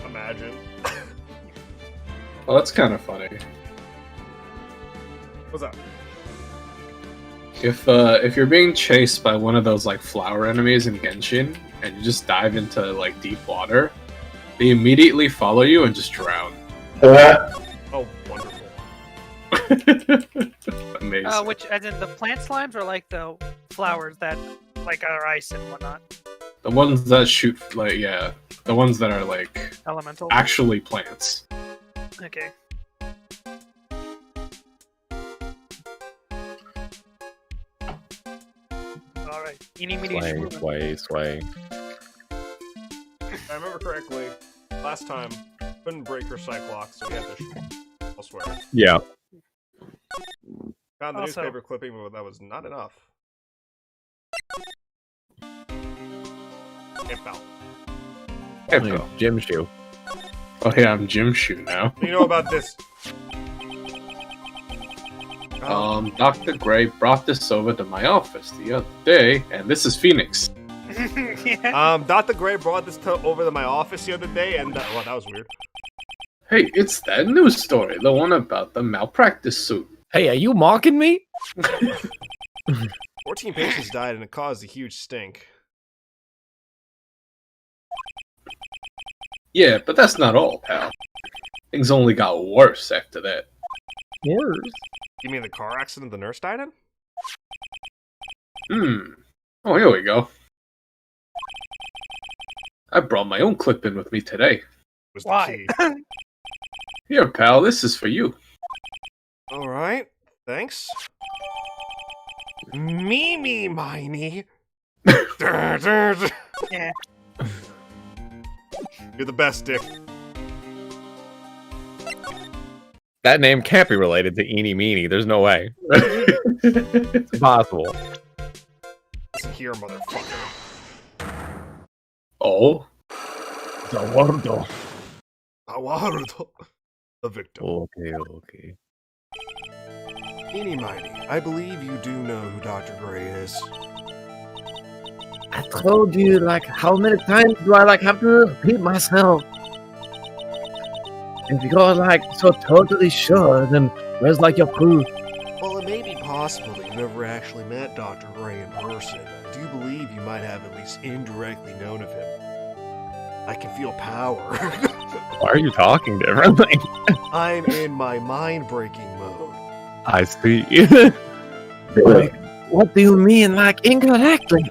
Imagine. Well, that's kind of funny. What's up? If you're being chased by one of those like flower enemies in Genshin and you just dive into like deep water, they immediately follow you and just drown. Oh, wonderful. Amazing. Which, as in the plant slimes, or like the flowers that like are ice and whatnot? The ones that shoot the ones that are like Elemental. actually plants. Okay. All right. Eeny, meeny, Sway. If I remember correctly, last time couldn't break her Cyclops, so we had to shoot elsewhere. Yeah. Found the Also- newspaper clipping, but that was not enough. It fell. Hey, bro. Gym shoe. Oh yeah, I'm Jim Shoe now. You know about this? Dr. Gray brought this over to my office the other day, and this is Phoenix. Yeah. Dr. Gray brought this over to my office the other day, and well, that was weird. Hey, it's that news story, the one about the malpractice suit. Hey, are you mocking me? 14 patients died, and it caused a huge stink. Yeah, but that's not all, pal. Things only got worse after that. Worse. You mean the car accident the nurse died in? Oh, here we go. I brought my own clip-in with me today. Was the Why? key. Here, pal, this is for you. Alright, thanks. Mimi Miney. Yeah. You're the best, Dick. That name can't be related to Eeny Meeny. There's no way. It's impossible. Listen here, motherfucker. Oh? Eduardo. Awardo. The victim. Okay. Eeny Miney, I believe you do know who Dr. Gray is. I told you, like, how many times do I, like, have to repeat myself? If you're, like, so totally sure, then where's, like, your proof? Well, it may be possible that you never actually met Dr. Gray in person. I do believe you might have at least indirectly known of him. I can feel power. Why are you talking differently? I'm in my mind-breaking mode. I see. Like, what do you mean, like, incorrectly?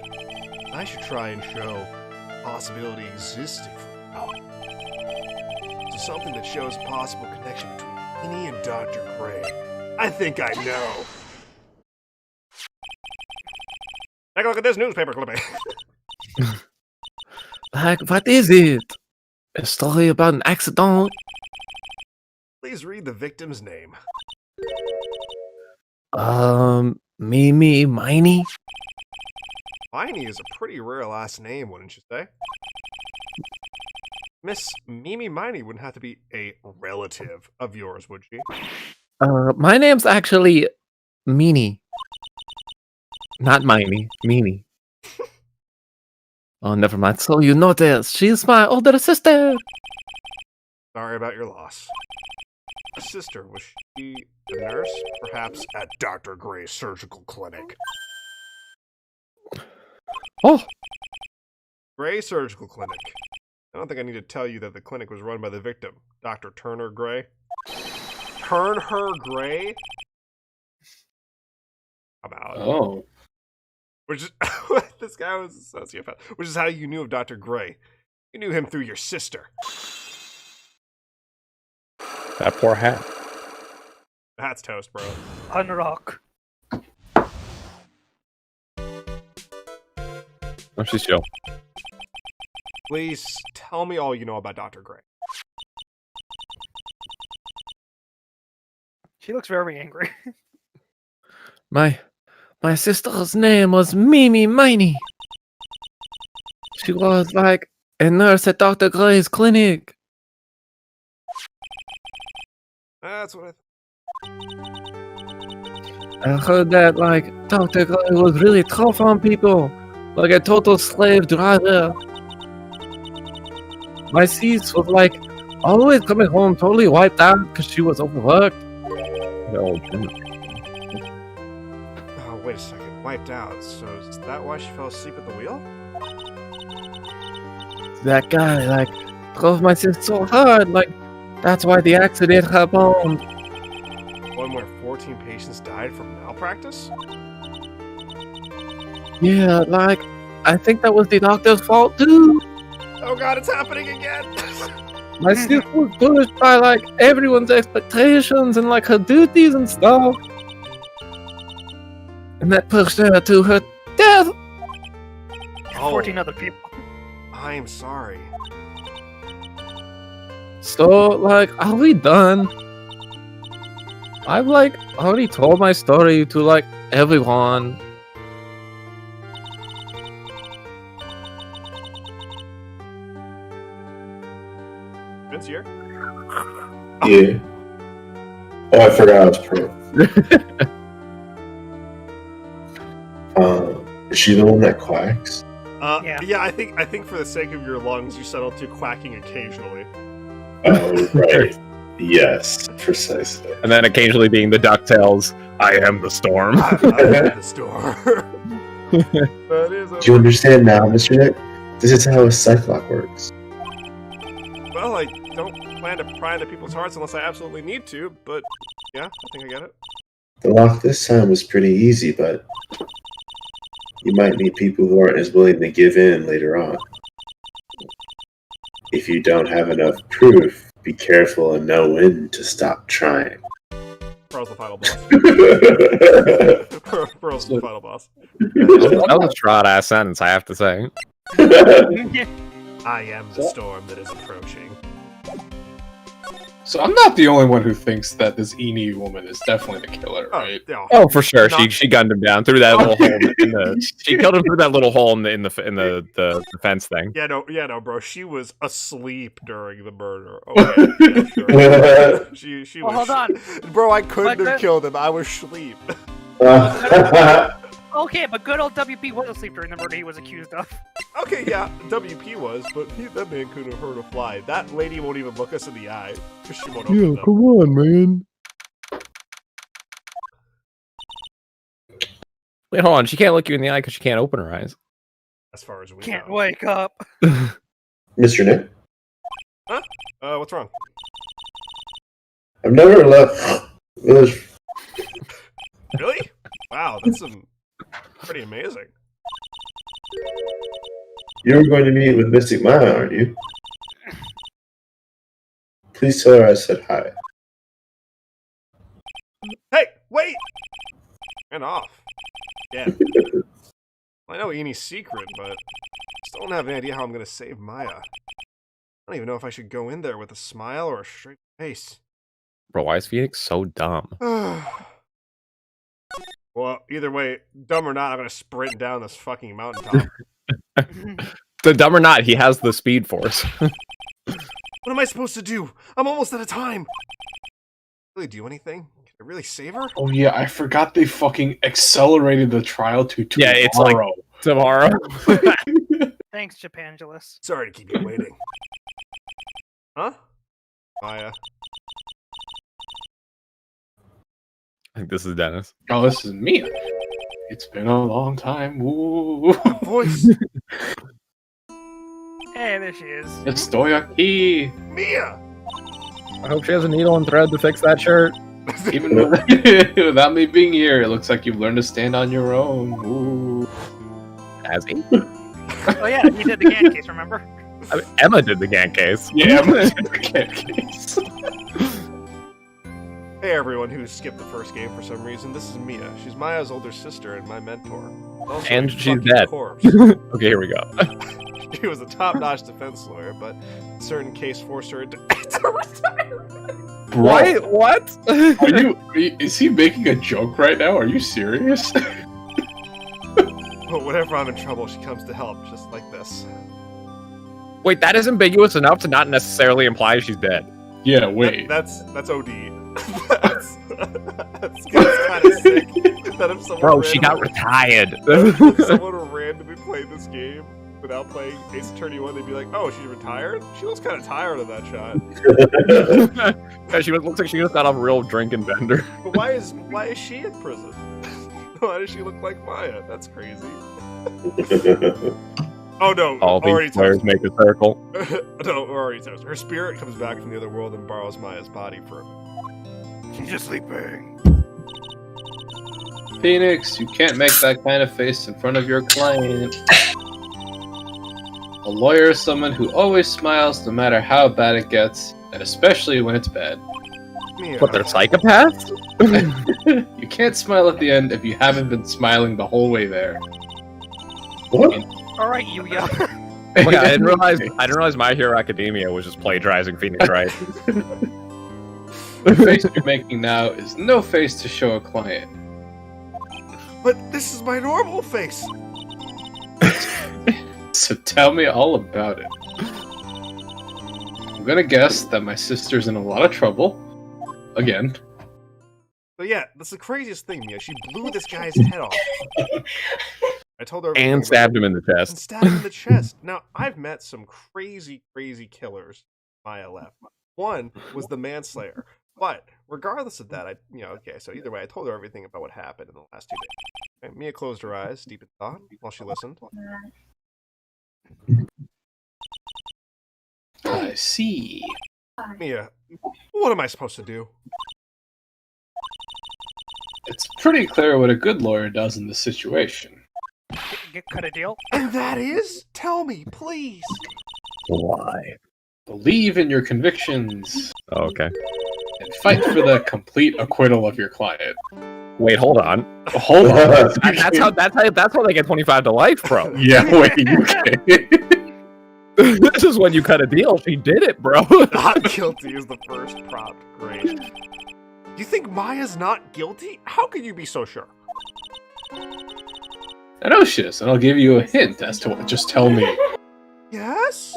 I should try and show possibility existing for now. So something that shows a possible connection between Eeny and Dr. Gray. I think I know. Take a look at this newspaper clipping. Like, what is it? A story about an accident? Please read the victim's name. Mimi Miney? Miney is a pretty rare last name, wouldn't you say? Miss Mimi Miney wouldn't have to be a relative of yours, would she? My name's actually Meanie. Not Miney, Meanie. Oh, never mind. So you know this. She's my older sister. Sorry about your loss. A sister, was she a nurse? Perhaps at Dr. Gray's surgical clinic. Oh, Gray Surgical Clinic. I don't think I need to tell you that the clinic was run by the victim, Dr. Turner Gray. Turn her Gray? About. Oh. Which is this guy was a sociopath. Which is how you knew of Dr. Gray. You knew him through your sister. That poor hat. That's toast, bro. Unrock. Oh, she's chill. Please tell me all you know about Dr. Gray. She looks very angry. my sister's name was Mimi Miney. She was like a nurse at Dr. Gray's clinic. That's what I heard that like Dr. Gray was really tough on people. like a total slave driver. My sis was like always coming home totally wiped out because she was overworked. Oh, Oh, wait a second. Wiped out. So is that why she fell asleep at the wheel? That guy like drove my sis so hard, like that's why the accident happened. One where 14 patients died from malpractice? Yeah, like I think that was the doctor's fault too. Oh god, it's happening again! My sis was pushed by like everyone's expectations and like her duties and stuff. And that pushed her to her death. 14 other people. I am sorry. So like, are we done? I've like already told my story to like everyone. Vince here? Yeah. Oh, I forgot I was pro. Is she the one that quacks? Yeah, I think for the sake of your lungs, you settled to quacking occasionally. Oh, right. Yes, precisely. and then occasionally being the DuckTales, I am the storm. I'm in the store. That is Do you understand now, Mr. Nick? This is how a Cyclock works. Well, I don't plan to pry into people's hearts unless I absolutely need to, but yeah, I think I get it. The lock this time was pretty easy, but you might meet people who aren't as willing to give in later on. If you don't have enough proof, be careful and know when to stop trying. Pearl's the final boss. Pearl's the final boss. That was a trot ass sentence, I have to say. I am the storm that is approaching. So I'm not the only one who thinks that this Eni woman is definitely the killer, right? Yeah. Oh, for sure. Not- She gunned him down through that little hole in the. She killed him through that little hole in the fence thing. Yeah, no, bro. She was asleep during the murder. Okay, yeah, sure. She Well, was. hold on. Bro. I couldn't But have killed him. I was asleep. Okay, but good old WP was asleep during the murder he was accused of. Okay, yeah, WP was, but that man couldn't have hurt a fly. That lady won't even look us in the eye because she won't open them. on, man. Wait, hold on. She can't look you in the eye because she can't open her eyes. As far as we Can't know. wake up. Mr. Nick, What's wrong? I've never left village. Really? Wow, that's pretty amazing. You're going to meet with Mystic Maya, aren't you? Please tell her I said hi. Hey, wait! And off. Yeah. I know Eni's secret, but I still don't have any idea how I'm gonna save Maya. I don't even know if I should go in there with a smile or a straight face. Bro, why is Phoenix so dumb? Well, either way, dumb or not, I'm gonna sprint down this fucking mountaintop. The dumb or not, he has the speed force. What am I supposed to do? I'm almost out of time. Really do anything? Can I really save her? Oh yeah, I forgot they fucking accelerated the trial to Yeah, tomorrow. it's like- Tomorrow. Thanks, Japangelus. Sorry to keep you waiting. Huh? Maya. I think this is Dennis. Oh, this is me. It's been a long time. Ooh. Voice! Hey, there she is. Estoy aquí. Mia! I hope she has a needle and thread to fix that shirt. Even without me being here, it looks like you've learned to stand on your own. Ooh. Has he? Oh yeah, he did the GAN case, remember? I mean, Emma did the GAN case. Yeah, I'm gonna get case. Hey everyone who skipped the first game for some reason, this is Mia. She's Maya's older sister and my mentor. Also And a she's fucking dead. Corpse. Okay, here we go. She was a top-notch defense lawyer, but a certain case forced her to retire. Bro, What? is he making a joke right now? Are you serious? But whenever I'm in trouble, she comes to help, just like this. Wait, that is ambiguous enough to not necessarily imply she's dead. Yeah, wait. That's OD. that's kind of sick. That if someone Bro, she got randomly- retired. if someone randomly played this game without playing Ace Attorney 1, they'd be like, oh, she's retired? She looks kind of tired of that shot. Yeah, she looks like she just got off a real drinking bender. But why is she in prison? Why does she look like Maya? That's crazy. Oh no, All already these players toast. make a circle. No, already toast. Her spirit comes back from the other world and borrows Maya's body for a minute. She's just sleeping. Phoenix, you can't make that kind of face in front of your client. A lawyer is someone who always smiles no matter how bad it gets, and especially when it's bad. Mia. What, they're psychopaths? You can't smile at the end if you haven't been smiling the whole way there. What? All right, Yuya. Oh my God, I didn't realize My Hero Academia was just plagiarizing Phoenix Wright. The face you're making now is no face to show a client. But this is my normal face. So tell me all about it. I'm gonna guess that my sister's in a lot of trouble. Again. But yeah, that's the craziest thing, Mia. She blew this guy's head off. I told her everything And about stabbed it. him in the And chest. stabbed him in the chest. Now, I've met some crazy, crazy killers. Maya left. One was the manslayer. But regardless of that, okay, so either way, I told her everything about what happened in the last 2 days. Okay, Mia closed her eyes, deep in thought, while she listened. I see. Mia, what am I supposed to do? It's pretty clear what a good lawyer does in this situation. Cut a deal. And that is? Tell me, please. Why? Believe in your convictions Oh, okay. and fight for the complete acquittal of your client. Wait, hold on. Hold on. That's how they get 25 to life, bro. Yeah, wait, you can't. This is when you cut a deal. She did it, bro. Not guilty is the first prompt. Great. You think Maya's not guilty? How can you be so sure? Anocius, and I'll give you a hint as to what. Just tell me. Yes?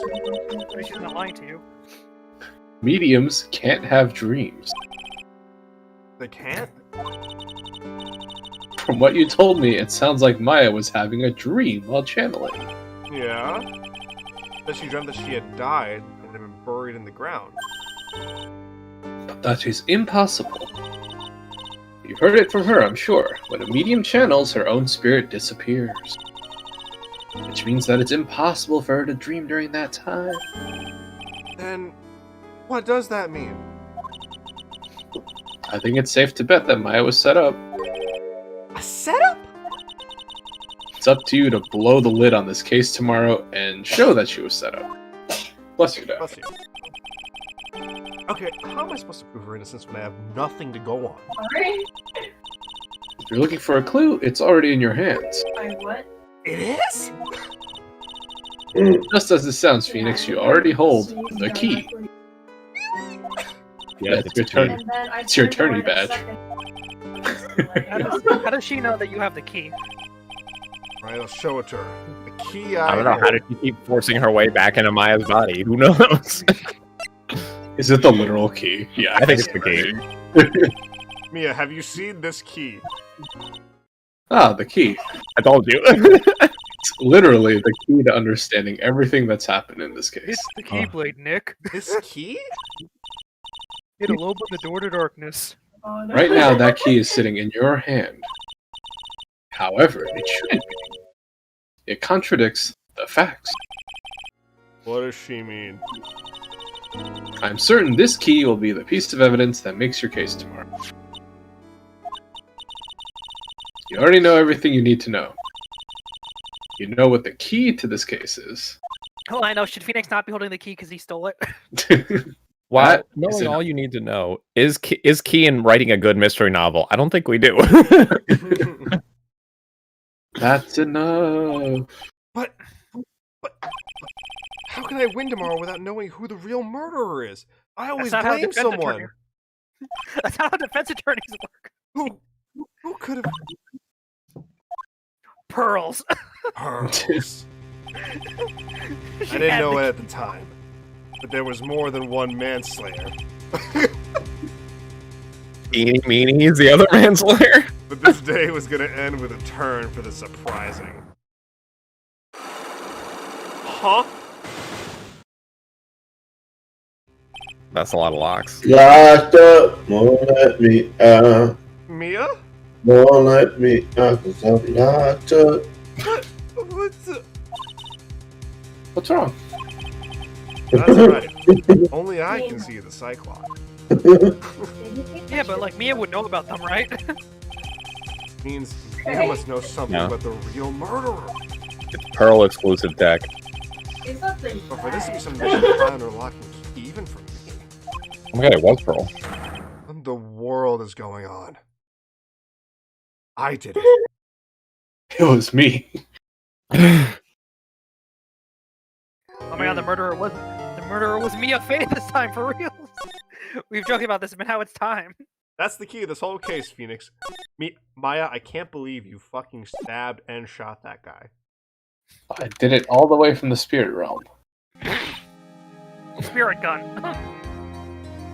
She's not lying to you. Mediums can't have dreams. They can't? From what you told me, it sounds like Maya was having a dream while channeling. Yeah. That she dreamt that she had died and had been buried in the ground. But that is impossible. You've heard it from her, I'm sure. When a medium channels, her own spirit disappears. Which means that it's impossible for her to dream during that time. Then, what does that mean? I think it's safe to bet that Maya was set up. A setup? It's up to you to blow the lid on this case tomorrow and show that she was set up. Bless you, Dad. Bless you. Okay, how am I supposed to prove her innocence when I have nothing to go on? If you're looking for a clue, it's already in your hands. It is? Just as it sounds, Phoenix, you already hold the key. Yeah, That's your turn. It's your attorney badge. How does she know that you have the key? Alright, I'll show it to her. The key I don't know. How did she keep forcing her way back into Maya's body? Who knows? Is it the literal key? Yeah, I think it's the key. Mia, have you seen this key? Ah, the key. I told you. It's literally the key to understanding everything that's happened in this case. It's the Keyblade, Nick. This key? It'll open the door to darkness. Right now, that key is sitting in your hand. However, it shouldn't be. It contradicts the facts. What does she mean? I'm certain this key will be the piece of evidence that makes your case tomorrow. You already know everything you need to know. You know what the key to this case is. Oh, I know. Should Phoenix not be holding the key because he stole it? Wow, That is knowing an- all you need to know is key in writing a good mystery novel. I don't think we do. That's enough. But how can I win tomorrow without knowing who the real murderer is? I always That's not how blame defense someone. attorney- That's how defense attorneys work. Who could have Pearls. pearls? I didn't know it at the time, but there was more than one manslayer. Eeny meeny is the other manslayer. But this day was gonna end with a turn for the surprising. Huh? That's a lot of locks. Locked up, won't let me out. Mia? Won't let me out 'cause I'm locked up. What? What's the... What's wrong? That's right. Only I can see the Cyclops. Yeah, but like Mia would know about them, right? Means Mia must know something No. about the real murderer. It's Pearl exclusive tech. But for this to be some mission to find or locking key, even for me, Oh my god, it was Pearl. what in the world is going on? I did it. It was me. Oh my god, the murderer was Mia Fey this time, for real. We've joked about this, but now it's time. That's the key to this whole case, Phoenix. Maya, I can't believe you fucking stabbed and shot that guy. I did it all the way from the spirit realm. Spirit gun.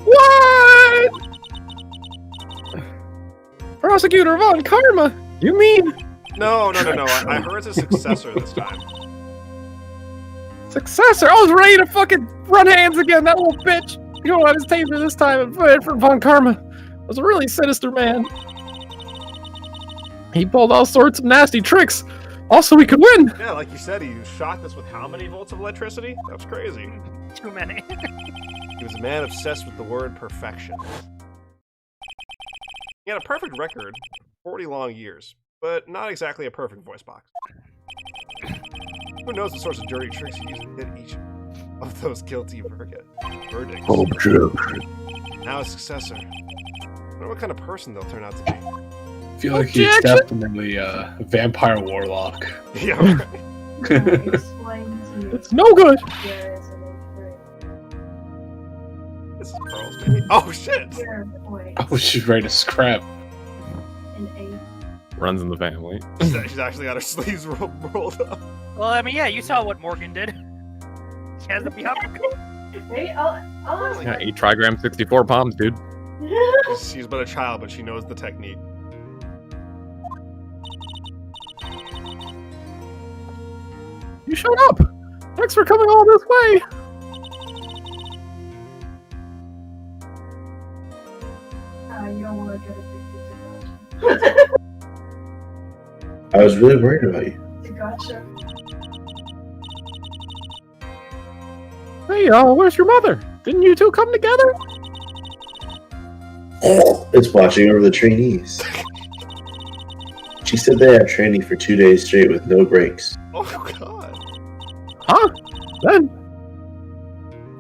What? Prosecutor Von Karma? You mean No. I heard it's a successor this time. successor? I was ready to fucking run hands again, that little bitch. You don't have his taser this time and put it for Von Karma. Was a really sinister man. He pulled all sorts of nasty tricks. Also, we could win. Yeah, like you said, he shot this with how many volts of electricity? That was crazy. Too many. He was a man obsessed with the word perfection. He had a perfect record, 40 long years, but not exactly a perfect voice box. Who knows the sorts of dirty tricks he used to hit each of those guilty verdicts. Now his successor. I wonder what kind of person they'll turn out to be. I feel like he's definitely a vampire warlock. Yeah, right. It's no good. This is Pearl's baby. Oh shit! Oh, she's ready to scrap. Runs in the family. She's actually got her sleeves rolled up. Well, I mean, yeah, you saw what Morgan did. She has the behind. Wait, I'll Yeah, 8 trigram 64 palms, dude. She's but a child, but she knows the technique. You shut up. Thanks for coming all this way. you don't want to get addicted to I was really worried about you. gotcha. Hey, where's your mother? Didn't you two come together? It's watching over the trainees. She said they have training for 2 days straight with no breaks. Oh god. Huh?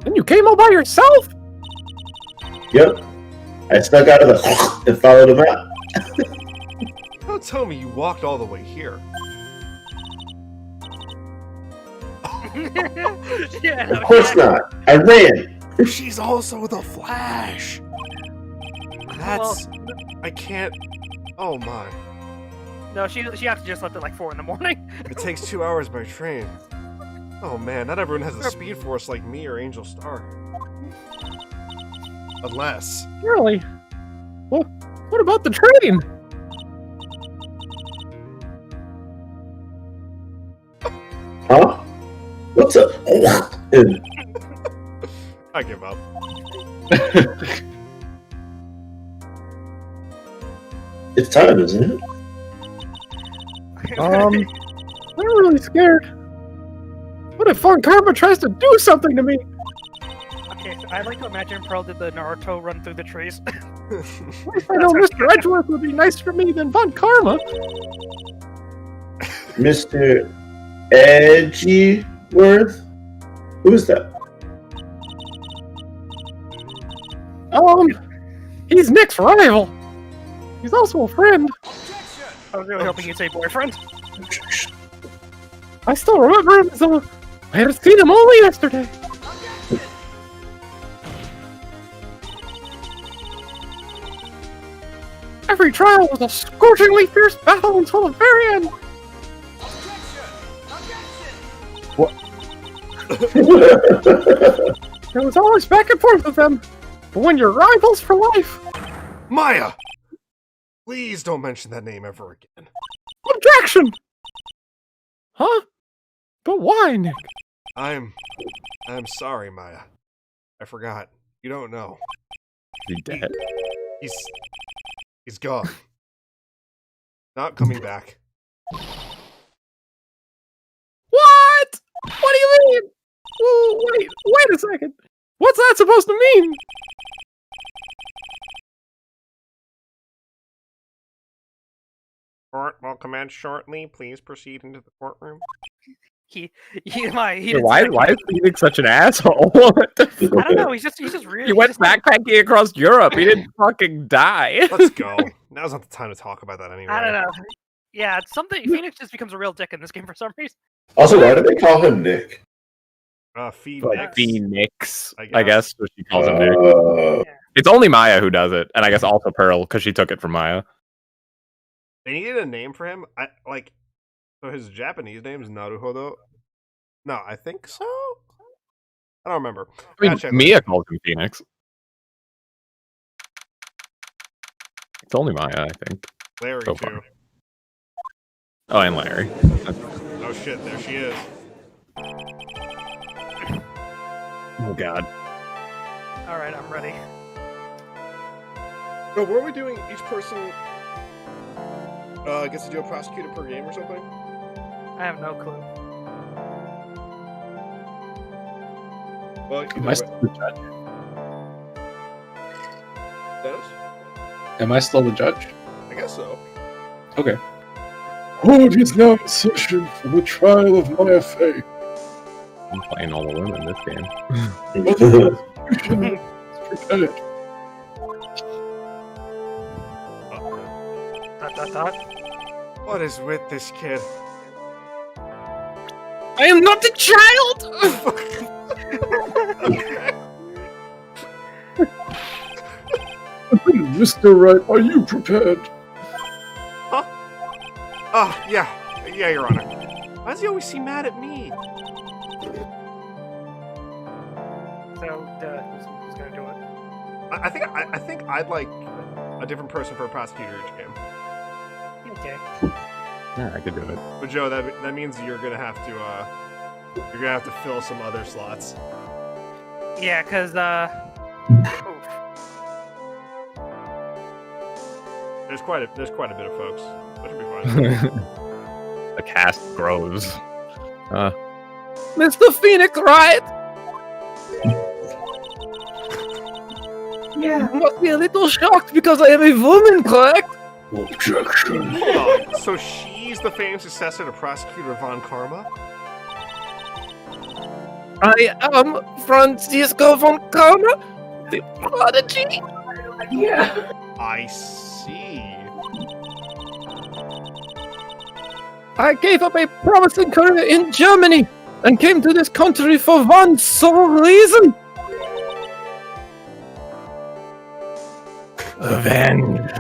Then you came all by yourself? Yep. I snuck out of the and followed him out. Don't tell me you walked all the way here. Yeah, Of course not. I ran. She's also the Flash. That's... I can't... Oh my. No, she actually just left at like 4 in the morning. It takes 2 hours by train. Oh man, not everyone has a speed force like me or Angel Star. Unless... Really? Well, what about the train? Huh? What's up? And I give up. it's time, isn't it? I'm really scared. What if Von Karma tries to do something to me? Okay, so I'd like to imagine Pearl did the Naruto run through the trees. At least I know Mr. Edgeworth would be nicer for me than Von Karma. Mr. Edgeworth? Who is that? He's Nick's rival. He's also a friend. I was really hoping you'd say boyfriend. I still remember him, so I had seen him only yesterday. Every trial was a scorchingly fierce battle until the very end. It was always back and forth with them. But when you're rivals for life, Maya! Please don't mention that name ever again. objection! Huh? But why, Nick? I'm sorry, Maya. I forgot. You don't know. Is he dead? He's gone. Not coming back. What? What do you mean? Whoa, wait a second. What's that supposed to mean? Court will commence shortly. Please proceed into the courtroom. He Why didn't is Phoenix such an asshole? What the f- I don't know. He's just really. He went just- backpacking across Europe. He didn't fucking die. Let's go. Now's not the time to talk about that anyway. I don't know. Yeah, it's something. Phoenix just becomes a real dick in this game for some reason. Also, why do they call him Nick? Phoenix. Like Phoenix, I I guess, so she calls him Nick. Uh, It's only Maya who does it, and I guess also Pearl because she took it from Maya. They needed a name for him. So his Japanese name is Naruhodo. No, I think so. I don't remember. I mean, Gotta check Mia calls him Phoenix. It's only Maya, I think. Larry so too. far. Oh, and Larry. Oh shit! There she is. Oh God. All right, I'm ready. No, were we doing each person gets to do a prosecutor per game or something? I have no clue. Well, Am I still the judge? Dennis? Am I still the judge? I guess so. Okay. Court is now in session for the trial of Maya Fey. I'm playing all the women this game. Prepared. Dot. What is with this kid? I am not a child! Mr. Wright, are you prepared? Yeah, Your Honor. Why does he always seem mad at me? So, who's gonna do it? I think I'd like a different person for a prosecutor each game. Okay. Yeah, I could do it. But Joe, that means you're gonna have to fill some other slots. Yeah, cause There's quite a bit of folks. That should be fine. The cast grows. Mr. Phoenix, right? Yeah. You must be a little shocked because I am a woman, correct? Objection. Hold on. So she's the famed successor to Prosecutor Von Karma? I am Francisco von Karma, the prodigy. Yeah. I see. I gave up a promising career in Germany and came to this country for one sole reason. Revenge.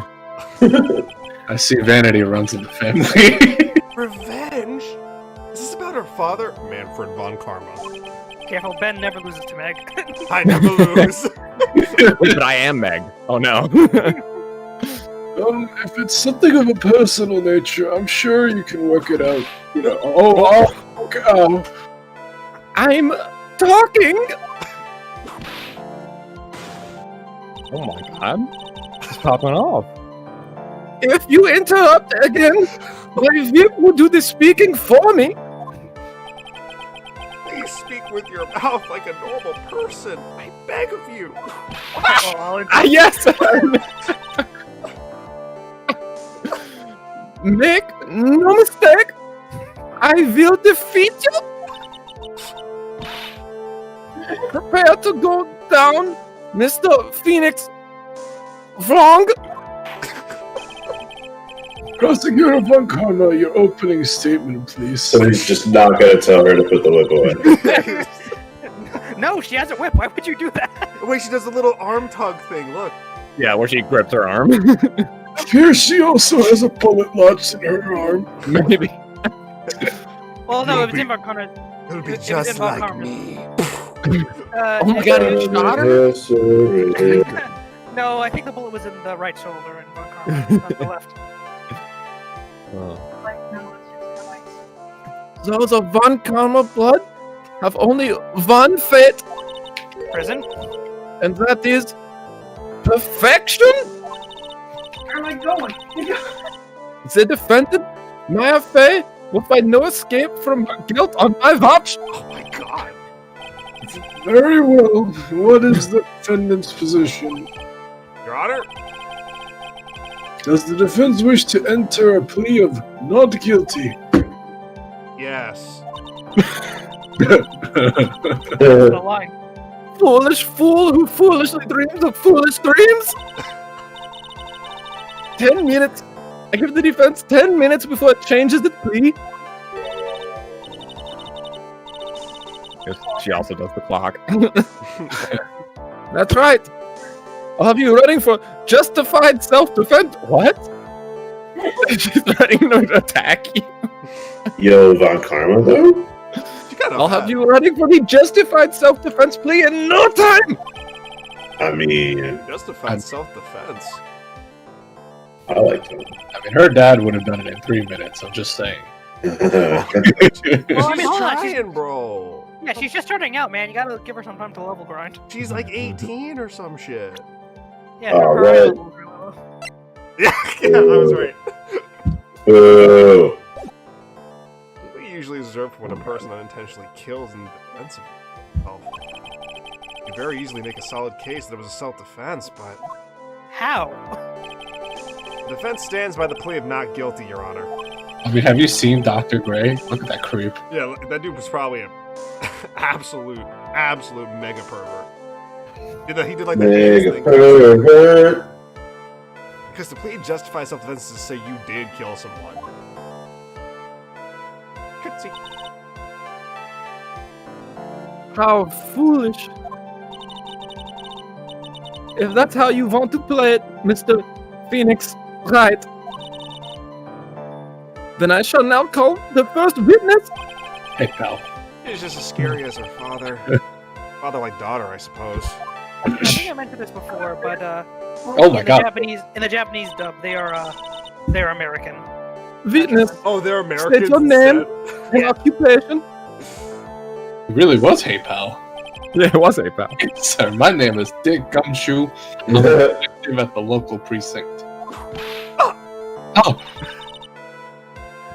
I see vanity runs in the family. Revenge? Is this about her father? Manfred Von Karma. careful, Ben never loses to Meg. I never lose. Wait, but I am Meg. Oh no. If it's something of a personal nature, I'm sure you can work it out. You know. Okay. I'm talking. Oh my God. It's popping off. If you interrupt again, my VIP will do the speaking for me. Please speak with your mouth like a normal person. I beg of you. Yes. Make no mistake. I will defeat you. Prepare to go down, Mr. Phoenix. Wrong. Prosecutor Von Karma, your opening statement, please. So he's just not gonna tell her to put the whip away. No, she has a whip. Why would you do that? Wait, she does a little arm tug thing. Look. Yeah, where she grips her arm. Here she also has a bullet lodged in her arm. Maybe. Well, no, You'll it was be- in Von Karma. It'll be It was just in Von like Karma. me. Oh my God, you shot her? No, I think the bullet was in the right shoulder and Von Karma not the left. Like, no, it's just like. Those are Von Karma blood? have only one fate, Prison? and that is perfection. Where am I going? The defendant, Maya Fey, will find no escape from her guilt on my watch. Oh my god. Very well. What is the defendant's position? Your Honor? Does the defense wish to enter a plea of not guilty? Yes. The line. Foolish fool who foolishly dreams of foolish dreams. 10 minutes. I give the defense 10 minutes before it changes its plea. She also does the clock. That's right. I'll have you running for justified self-defense. What? She's threatening to attack you. Yo, Von Karma, though? You got I'll have you running for the justified self-defense plea in no time. I mean, Justified self-defense. I like him. I mean, her dad would have done it in 3 minutes. I'm just saying. Well, I She's mean, hold on. trying, bro. Yeah, she's just starting out, man. You gotta give her some time to level grind. She's like 18 or some shit. Yeah, Oh, her right. level grind. Yeah, I was right. Boo. We usually reserve for when a person unintentionally kills in defense of himself. You very easily make a solid case that it was a self-defense, but How? the defense stands by the plea of not guilty, Your Honor. I mean, have you seen Dr. Gray? Look at that creep. Yeah, look, that dude was probably a absolute mega pervert. He did like the gayest Mega thing. pervert. Because the plea justifies self-defense is to say you did kill someone. Cutscene. How foolish. If that's how you want to play it, Mr. Phoenix, right. Then I shall now call the first witness. Hey, pal. She's just as scary as her father. Father like daughter, I suppose. I think I mentioned this before, but Oh my god. in the Japanese dub, they're American. Witness, Oh, they're Americans. your name. instead? and occupation. It really was Hey, pal. Yeah, it was a pal. Sir, my name is Dick Gumshoe. I'm a detective at the local precinct. Oh,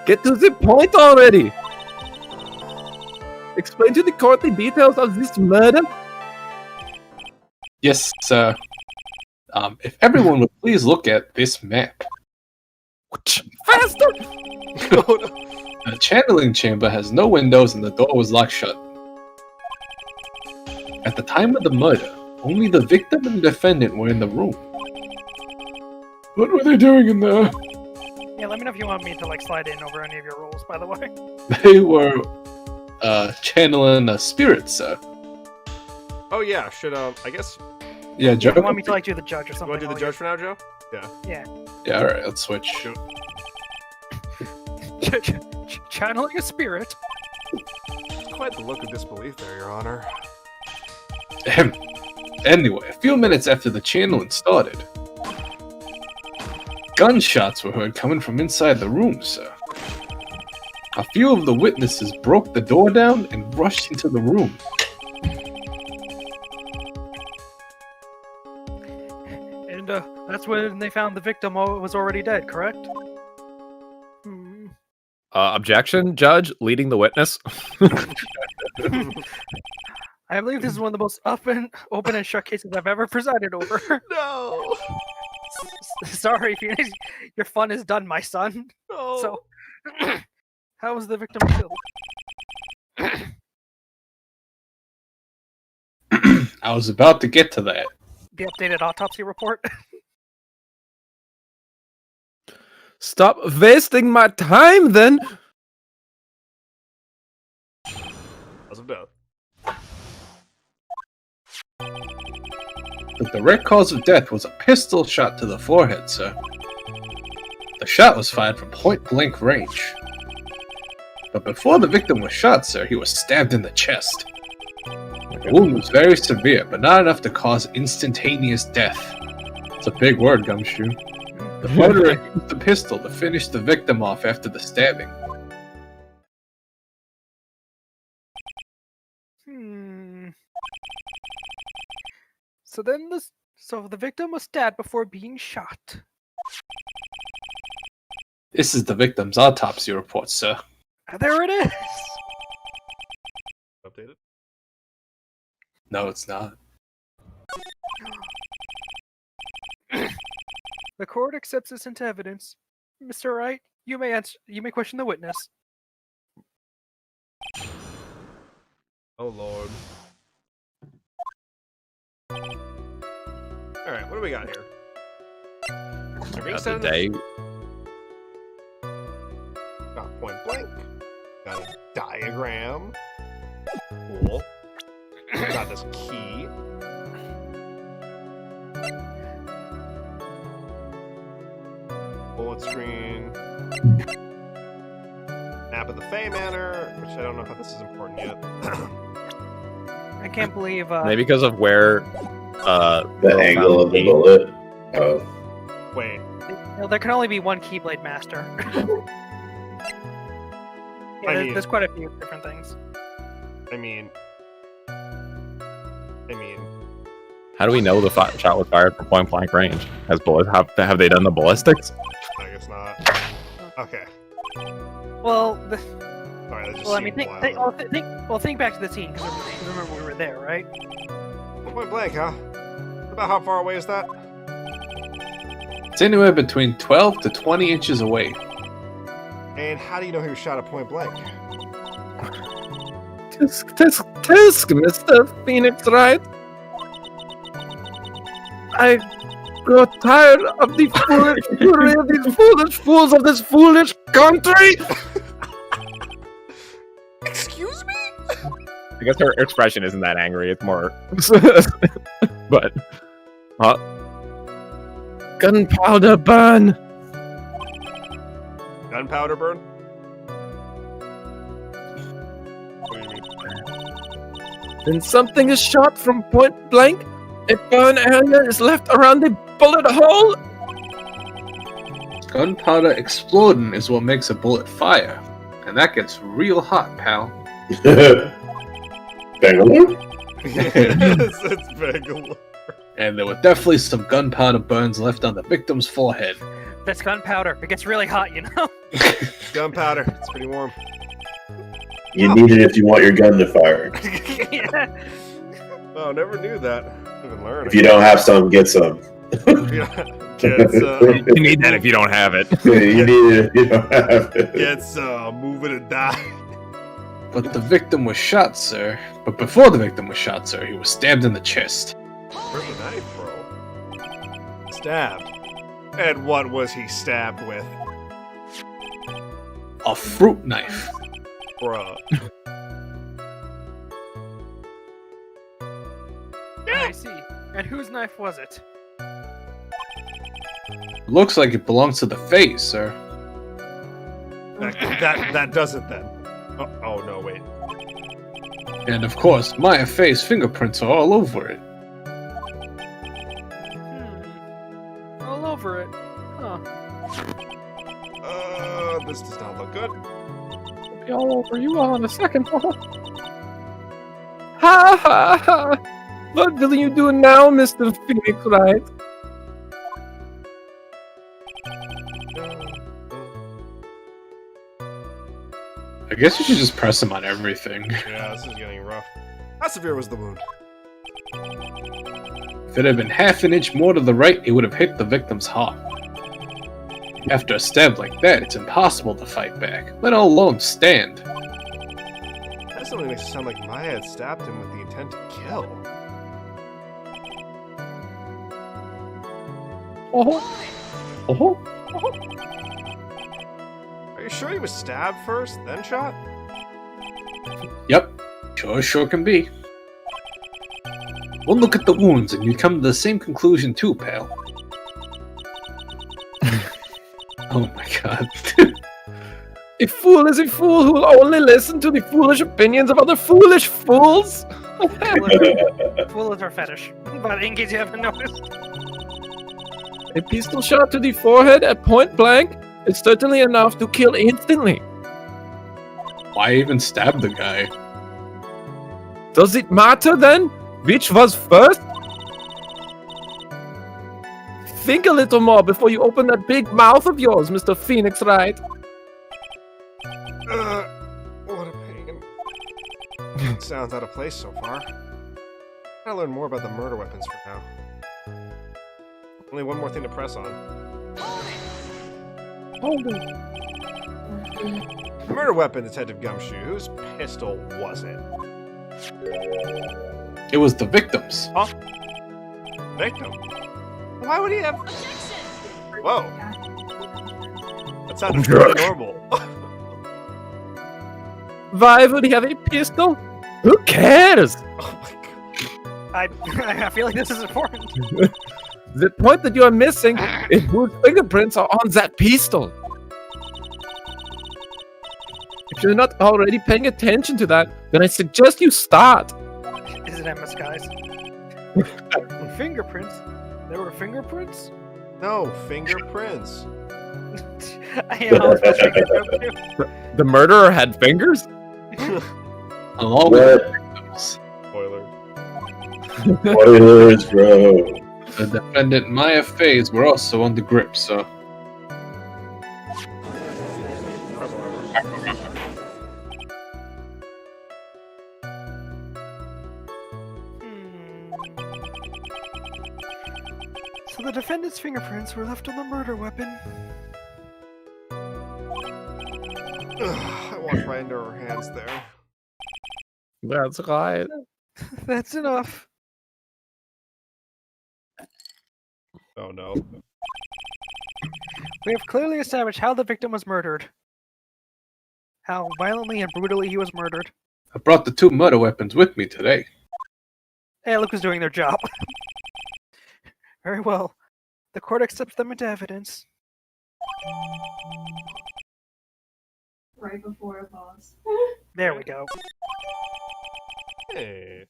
Get to the point already. Explain to the court the details of this murder. yes, sir. If everyone would please look at this map. Faster! The channeling chamber has no windows and the door was locked shut. At the time of the murder, only the victim and the defendant were in the room. What were they doing in there? Yeah, let me know if you want me to like slide in over any of your roles, by the way. They were channeling a spirit, sir. Oh yeah, should I guess Yeah, Joe. If you want me to like do the judge or you something. want to do the I'll judge for now, Joe? Yeah, alright, let's switch. channeling a spirit. Quite the look of disbelief there, Your Honor. Ahem. Anyway, a few minutes after the channeling started, gunshots were heard coming from inside the room, sir. A few of the witnesses broke the door down and rushed into the room. And that's when they found the victim was already dead, correct? Hmm. Objection, Judge, leading the witness. I believe this is one of the most open and shut cases I've ever presided over. No. Sorry, Phoenix. Your fun is done, my son. No. So, how was the victim killed? I was about to get to that. The updated autopsy report. Stop wasting my time then. As of death. The direct cause of death was a pistol shot to the forehead, sir. The shot was fired from point-blank range. But before the victim was shot, sir, he was stabbed in the chest. The wound was very severe, but not enough to cause instantaneous death. It's a big word, Gumshoe. The murderer used the pistol to finish the victim off after the stabbing. So then the victim was stabbed before being shot. This is the victim's autopsy report, sir. There it is. Updated. No, it's not. The court accepts this into evidence. Mr. Wright, you may question the witness. Oh lord. Alright, what do we got here? Got the day. Got point blank. Got a diagram. Cool. Got this key. Bullet screen. Map of the Fey Manor, which I don't know how this is important yet. I can't believe. Maybe because of where The angle of the bullet. Oh. Wait. There can only be one Keyblade Master. There's quite a few different things. I mean, How do we know the shot was fired from point blank range? Have they done the ballistics? I guess not. Okay. Well, Sorry, that just I mean, seemed wild. think back to the scene because remember we were there, right? Point blank, huh? About how far away is that? It's anywhere between 12 to 20 inches away. And how do you know he was shot at point blank? Tisk, Mr. Phoenix Wright. I grow tired of the fury of these foolish fools of this foolish country. Excuse me? I guess her expression isn't that angry. It's more, but Gunpowder burn. Gunpowder burn? What do you mean? When something is shot from point blank, a burn area is left around the bullet hole. Gunpowder exploding is what makes a bullet fire. And that gets real hot, pal. Bangalore? it's Bangalore. And there were definitely some gunpowder burns left on the victim's forehead. That's gunpowder. It gets really hot, you know. Gunpowder. It's pretty warm. You need it if you want your gun to fire. Yeah. Oh, never knew that. I've been learning. If you don't have some, get some. Get you need that if you don't have it. You need it if you don't have it. Get some. Move it and die. But the victim was shot, sir. But before the victim was shot, sir, he was stabbed in the chest. Where's the knife, bro? Stabbed. And what was he stabbed with? A fruit knife. Bruh. I see. And whose knife was it? Looks like it belongs to the Fae, sir. That does it then. Oh no, wait. And of course, Maya Faye's fingerprints are all over it. All over it. Huh. This does not look good. It'll be all over you all in a second. Ha ha ha! What will you do now, Mr. Phoenix Wright? I guess you should just press him on everything. Yeah, this is getting rough. How severe was the wound? If it had been half an inch more to the right, it would have hit the victim's heart. After a stab like that, it's impossible to fight back, let alone stand. That suddenly makes it sound like Maya had stabbed him with the intent to kill. Oh. Are you sure he was stabbed first, then shot? Yep, sure can be. One look at the wounds and you come to the same conclusion too, pal. Oh my god. A fool is a fool who will only listen to the foolish opinions of other foolish fools. Fool is our fetish. But in case you haven't noticed. A pistol shot to the forehead at point blank is certainly enough to kill instantly. Why even stab the guy? Does it matter then? Which was first? Think a little more before you open that big mouth of yours, Mr. Phoenix Wright. What a pain. Sounds out of place so far. I'll learn more about the murder weapons for now. Only one more thing to press on. Hold it. The murder weapon, Detective Gumshoe. Whose pistol was it? It was the victim's. Victim? Why would he have... Whoa. That sounded really normal. Why would he have a pistol? Who cares? Oh my god. I feel like this is important. The point that you are missing is whose fingerprints are on that pistol. If you're not already paying attention to that, then I suggest you start. Is it Emma's, guys? Fingerprints? There were fingerprints? No, fingerprints. I was supposed to make a joke too. The murderer had fingers? Along with the What? victims. Spoiler. Spoilers, bro. The defendant Maya Faze were also on the grip, so So the defendant's fingerprints were left on the murder weapon. I washed my into her hands there. That's right. That's enough. Oh no. We have clearly established how the victim was murdered. How violently and brutally he was murdered. I brought the 2 murder weapons with me today. Hey, look who's doing their job. Very well. The court accepts them into evidence. Right before a boss. There we go. Hey.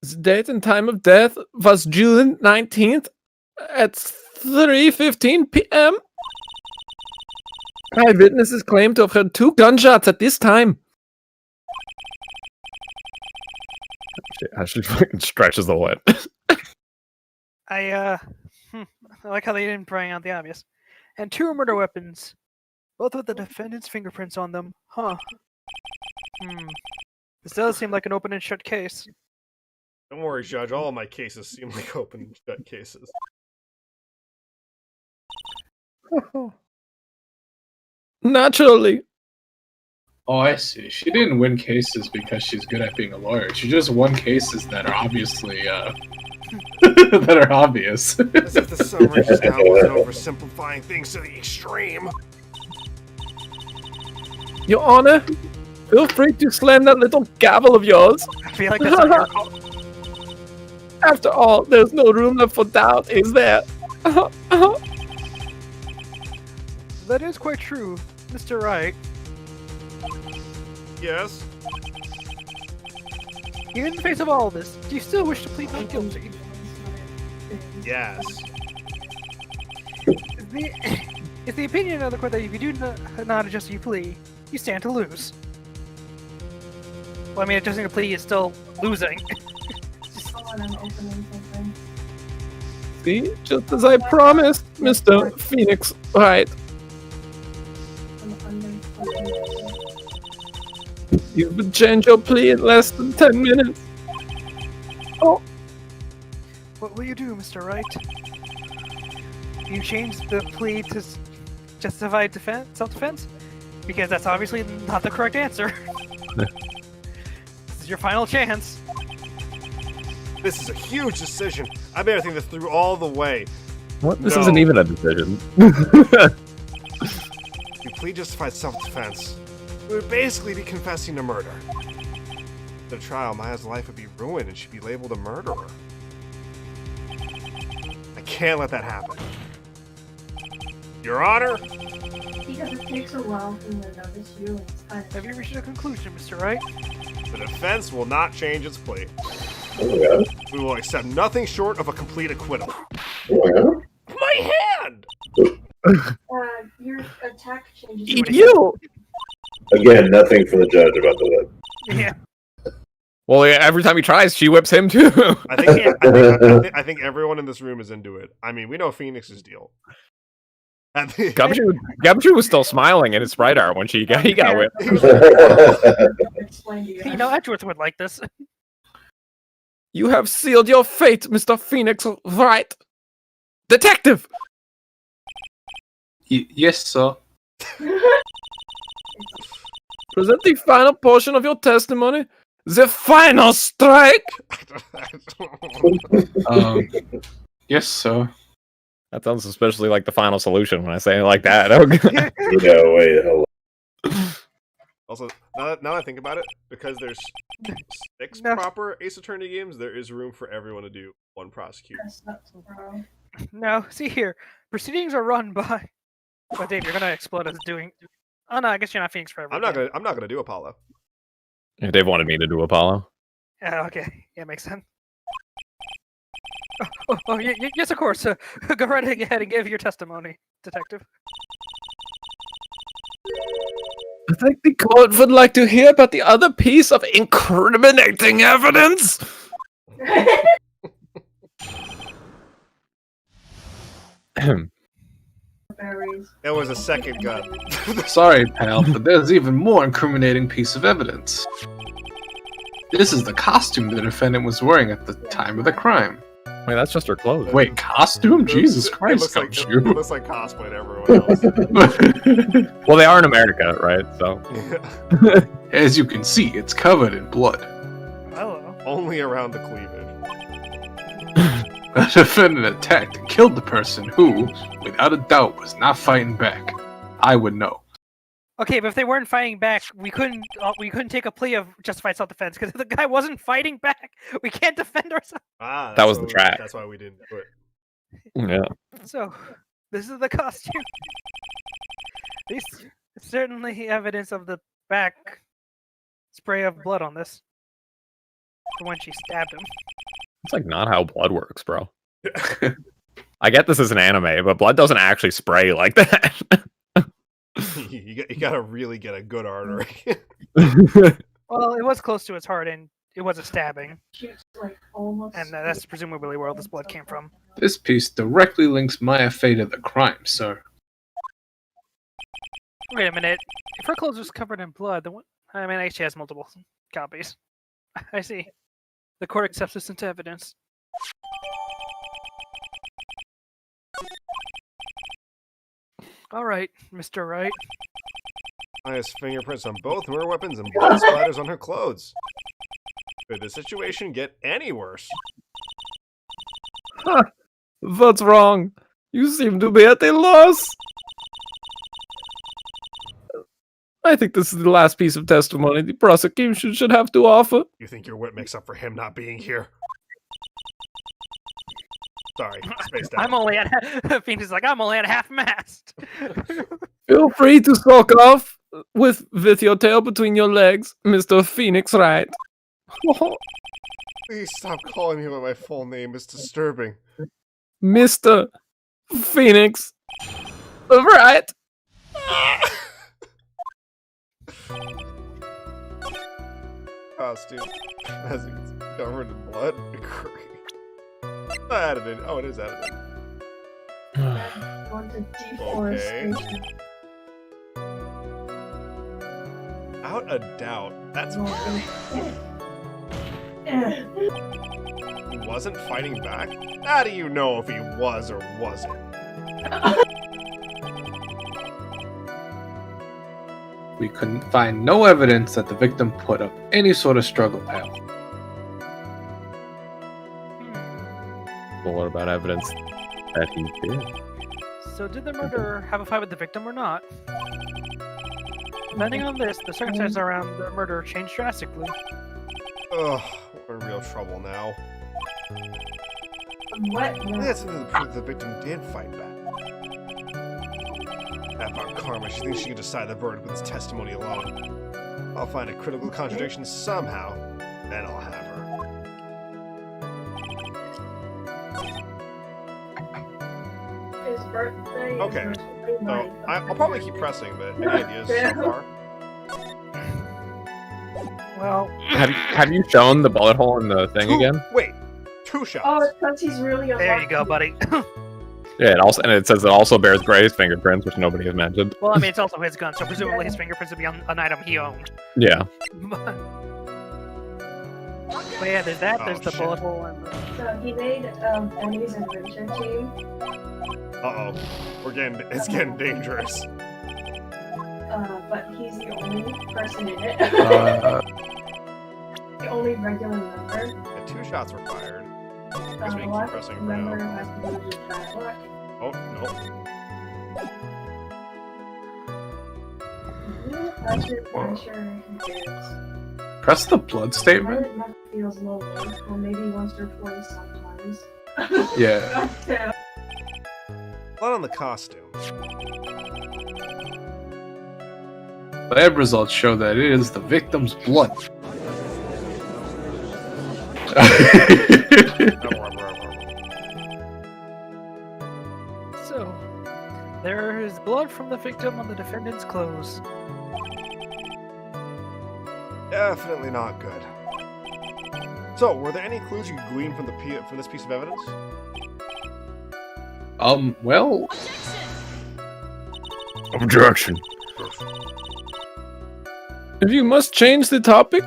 The date and time of death was June 19th at 3:15 p.m. Eyewitnesses claim to have heard 2 gunshots at this time. Ashley fucking stretches the lip. I like how they didn't bring out the obvious. And 2 murder weapons. Both with the defendant's fingerprints on them. Huh. This does seem like an open and shut case. Don't worry, Judge. All of my cases seem like open and shut cases. Naturally. Oh, I see. She didn't win cases because she's good at being a lawyer. She just won cases that are obviously, that are obvious. As if the summary just now wasn't oversimplifying things to the extreme. Your Honor, feel free to slam that little gavel of yours. I feel like that's not your call. After all, there's no room left for doubt, is there? That is quite true, Mr. Wright. Yes? Even in the face of all of this, do you still wish to plead not guilty? Yes. It's the opinion of the court that if you do not adjust your plea, you stand to lose. Well, I mean, adjusting a plea is still losing. Hold on, I'm opening something. See, just as I promised, Mr. Phoenix Wright. I'm under. You would change your plea in less than 10 minutes. Oh, What will you do, Mr. Wright? You change the plea to justify self-defense? Because that's obviously not the correct answer. This is your final chance. This is a huge decision. I better think this through all the way. What? This No. isn't even a decision. If you plead justified self-defense, we would basically be confessing to murder. The trial, Maya's life would be ruined and she'd be labeled a murderer. I can't let that happen. Your Honor? Because it takes a while for the notice you and it's kind of. Have you reached a conclusion, Mr. Wright? The defense will not change its plea. Oh my god. We will accept nothing short of a complete acquittal. Oh my god. My hand! Your attack changes. Eat You! Again, nothing from the judge about the whip. Yeah. Well, yeah, every time he tries, she whips him too. I think everyone in this room is into it. I mean, we know Phoenix's deal. And Gumshoe was still smiling in his sprite art when he got whipped. Explain to you. You know, Edgeworth would like this. You have sealed your fate, Mr. Phoenix, right? Detective! Yes, sir. Present the final portion of your testimony. The final strike! Yes, sir. That sounds especially like the final solution when I say it like that. Okay. Yeah, wait, hold Also, now that I think about it, because there's 6 No. proper Ace Attorney games, there is room for everyone to do one prosecute. That's nuts, bro. No, see here. Proceedings are run by. But Dave, you're gonna explode us doing. Oh no, I guess you're not Phoenix forever. I'm not gonna do Apollo. Yeah, Dave wanted me to do Apollo. Yeah, okay. Yeah, makes sense. Yes, of course. Go right ahead and give your testimony, detective. I think the court would like to hear about the other piece of incriminating evidence. Berries. It was a second gun. Sorry, pal, but there's even more incriminating piece of evidence. This is the costume the defendant was wearing at the time of the crime. Wait, that's just her clothes. Wait, costume? Jesus It Christ, looks like, Gumshoe. it looks like cosplay to everyone else. Well, they are in America, right? So As you can see, it's covered in blood. Hello. Only around the cleavage. The defendant attacked and killed the person who, without a doubt, was not fighting back. I would know. Okay, but if they weren't fighting back, we couldn't take a plea of justified self-defense because the guy wasn't fighting back. We can't defend ourselves. Ah, That was that's the why trap. That's why we didn't do it. yeah. So, this is the costume. There's certainly evidence of the back spray of blood on this. For when she stabbed him. It's like not how blood works, bro. I get this is an anime, but blood doesn't actually spray like that. you gotta really get a good artery. Well, it was close to his heart, and it was a stabbing, She's like almost. and that's presumably where all this blood came from. This piece directly links Maya Fey to the crime, sir. Wait a minute. If her clothes was covered in blood, then what? I mean, I guess she has multiple copies. I see. The court accepts this into evidence. All right, Mr. Wright. Maya's fingerprints on both her weapons and blood splatters on her clothes. Could the situation get any worse? What's wrong? You seem to be at a loss. I think this is the last piece of testimony the prosecution should have to offer. You think your whip makes up for him not being here? Sorry, spaced out. I'm only at Phoenix is like I'm only at half mast. Feel free to sulk off with your tail between your legs, Mr. Phoenix Wright. Please stop calling me by my full name. It's disturbing. Mr. Phoenix Wright. Costume. As it's covered in blood. Great. I added it. Oh, it is added. Want to deforestation. Out of doubt. That's He wasn't fighting back? How do you know if he was or wasn't? We couldn't find no evidence that the victim put up any sort of struggle, pal. Well, what about evidence that he did? So did the murderer have a fight with the victim or not? Depending on this, the circumstances around the murder changed drastically. Ugh, we're in real trouble now. What? I think that's something to prove the victim did fight back. That about Karma, she thinks she can decide the verdict with his testimony alone. I'll find a critical contradiction somehow, then I'll have her. His birthday. Okay. So I'll probably keep pressing, but any ideas so far? Well, Have you shown the bullet hole in the thing again? Wait, 2 shots. Oh, it's because he's really there you go, buddy. Yeah, it says it also bears Gray's fingerprints, which nobody has mentioned. Well, I mean, it's also his gun, so presumably his fingerprints would be on an item he owned. Yeah. But yeah, there's that. Oh, There's the shit. bullet hole. And the... So he made Emmy's adventure team. Uh-oh. It's getting dangerous. But he's the only person in it. The only regular member. Yeah, 2 shots were fired. Guess we The can keep last pressing for member now. has to do with bad luck. Oh, no. That's your adventure gives. Press the blood statement? Private Muck feels lonely, or maybe once or twice sometimes. Yeah. Yeah. Blood on the costume. Lab results show that it is the victim's blood. So, there is blood from the victim on the defendant's clothes. Definitely not good. So, were there any clues you gleaned from this piece of evidence? Well, Objection. If you must change the topic,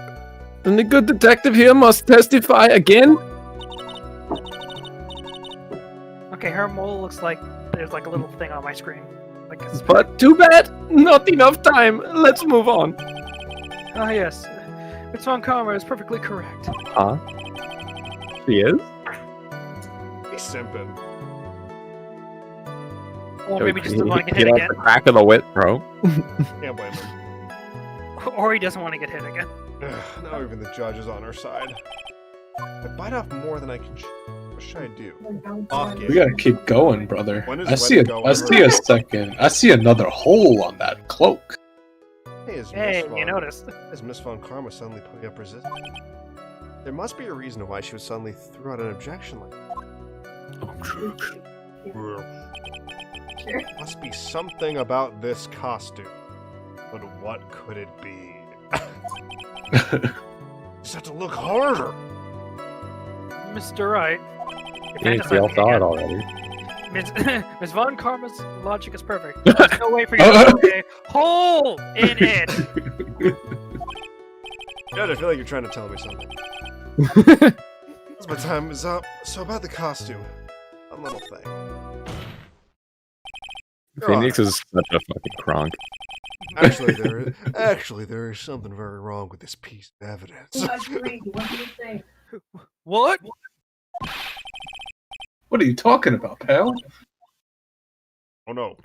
then the good detective here must testify again. Okay, her mole looks like there's like a little thing on my screen. Like it's... But too bad, not enough time. Let's move on. Ah, yes. Miss Von Karma is perfectly correct. Huh? She is? He's simping. Or maybe just doesn't want to get He hit likes again. the crack of the whip, bro. Can't blame him. Or he doesn't want to get hit again. Ugh, now even the judge is on our side. I bite off more than I can chew. What should I do? Off we gotta keep going, brother. When is I see when go I see a second. I see another hole on that cloak. Hey, Hey, you noticed. Is Miss Von Karma suddenly putting up resistance? There must be a reason why she would suddenly throw out an objection like that. Must be something about this costume. But what could it be? Just have to look harder. Mr. Wright. Yeah, we all saw it already. Miss Von Karma's logic is perfect. There's no way for you to put a hole in it. Judge, I feel like you're trying to tell me something. My time is up. So about the costume. One little thing. Phoenix is such a fucking cronk. Actually, there is something very wrong with this piece of evidence. Agree. What do you think? What? What are you talking about, pal? Oh no.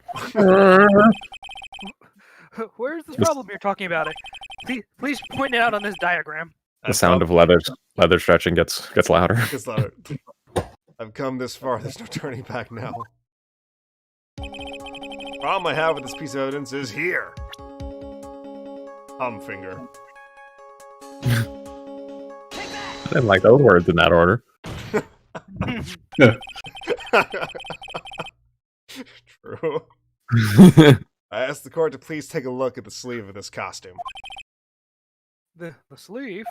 Where's the problem you're talking about? It. Please point it out on this diagram. The sound of leather stretching gets louder. Gets louder. I've come this far. There's no turning back now. Problem I have with this piece of evidence is here. Finger. I didn't like those words in that order. True. I asked the court to please take a look at the sleeve of this costume. The sleeve?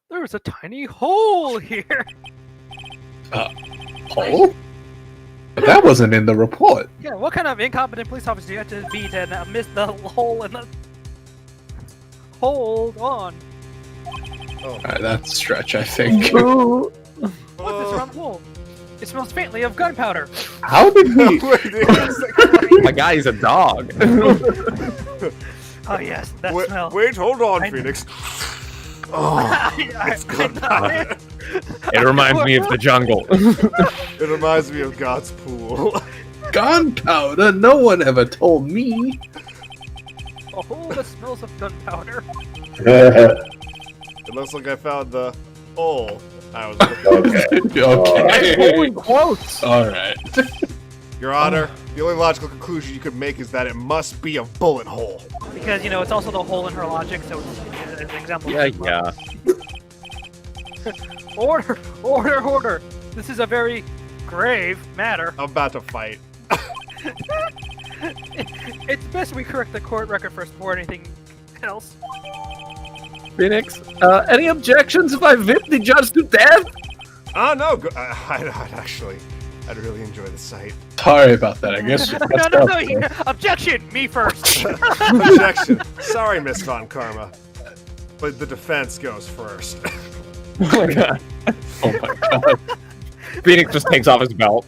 There's a tiny hole here. Hole? But that wasn't in the report. Yeah, what kind of incompetent police officer do you have to be to miss the hole in the... Hold on. Oh. Alright, that's a stretch, I think. What's this round hole? It smells faintly of gunpowder. How did he... My guy, he's a dog. Oh yes, that wait, smell. wait, hold on, I- Phoenix. Oh, it's gunpowder. It reminds me of the jungle. It reminds me of God's pool. Gunpowder? No one ever told me. A hole that smells of gunpowder. It looks like I found the hole I was looking for. Okay. Holy quotes. Alright. Your Honor, the only logical conclusion you could make is that it must be a bullet hole. Because, you know, it's also the hole in her logic, so it's an example. Yeah. Order! Order! Order! This is a very grave matter. I'm about to fight. It's best we correct the court record first before anything else. Phoenix, any objections if I whip the judge to death? No, I'd really enjoy the sight. Sorry about that. I guess. No. Objection! Me first. Objection. Sorry, Miss Von Karma. But the defense goes first. Oh my god. Oh my god. Phoenix just takes off his belt.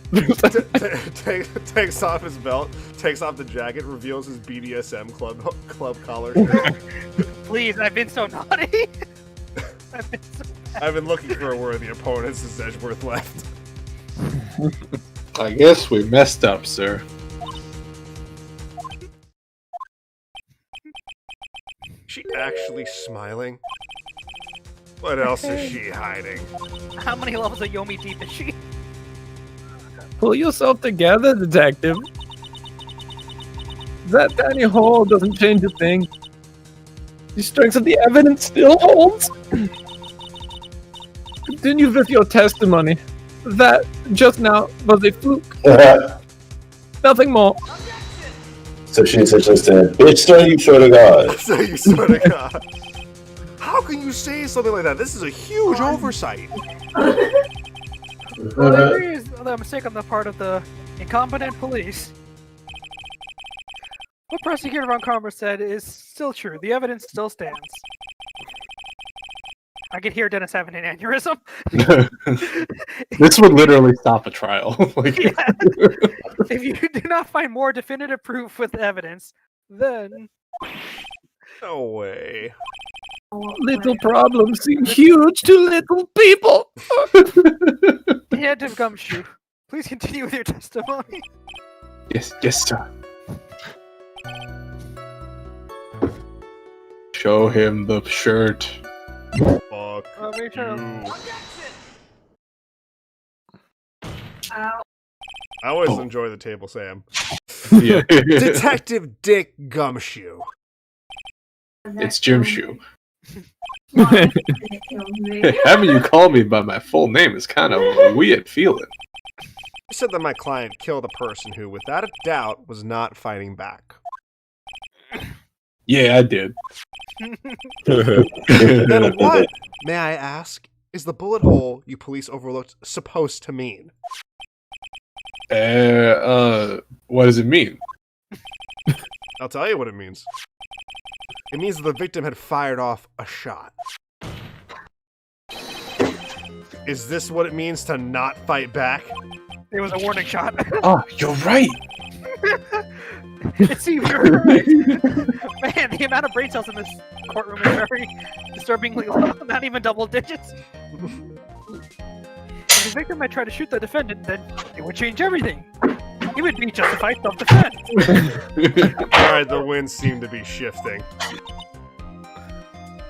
Takes off his belt, takes off the jacket, reveals his BDSM club collar. Please, I've been so naughty. I've been looking for a worthy opponent since Edgeworth left. I guess we messed up, sir. She actually smiling? What else is she hiding? How many levels of Yomi deep is she? Pull yourself together, detective. That tiny hole doesn't change a thing. The strength of the evidence still holds. Continue with your testimony. That just now was a fluke. Nothing more. So she essentially said, "Bitch, don't you swear to God." So you swear to God. How can you say something like that? This is a huge oversight. Well, I agree is a mistake on the part of the incompetent police. What Prosecutor Von Karma said is still true. The evidence still stands. I could hear Dennis having an aneurysm. This would literally stop a trial. Like, Yeah. If you do not find more definitive proof with evidence, then No way. Little problems seem huge to little people. Detective Gumshoe, please continue with your testimony. yes, sir. Show him the shirt. Fuck Make sure. you. Ow. I always enjoy the table, Sam. Yeah. Detective Dick Gumshoe. It's Jim Shoe. It killed me. Having you call me by my full name is kind of a weird feeling. You said that my client killed a person who, without a doubt, was not fighting back. Yeah, I did. Then what, may I ask, is the bullet hole you police overlooked supposed to mean? What does it mean? I'll tell you what it means. It means that the victim had fired off a shot. Is this what it means to not fight back? It was a warning shot. Oh, you're right. It seems you're right. Man, the amount of brain cells in this courtroom is very disturbingly low. Not even double digits. If the victim had tried to shoot the defendant, then it would change everything. It would be justified self-defense. Alright, the winds seem to be shifting.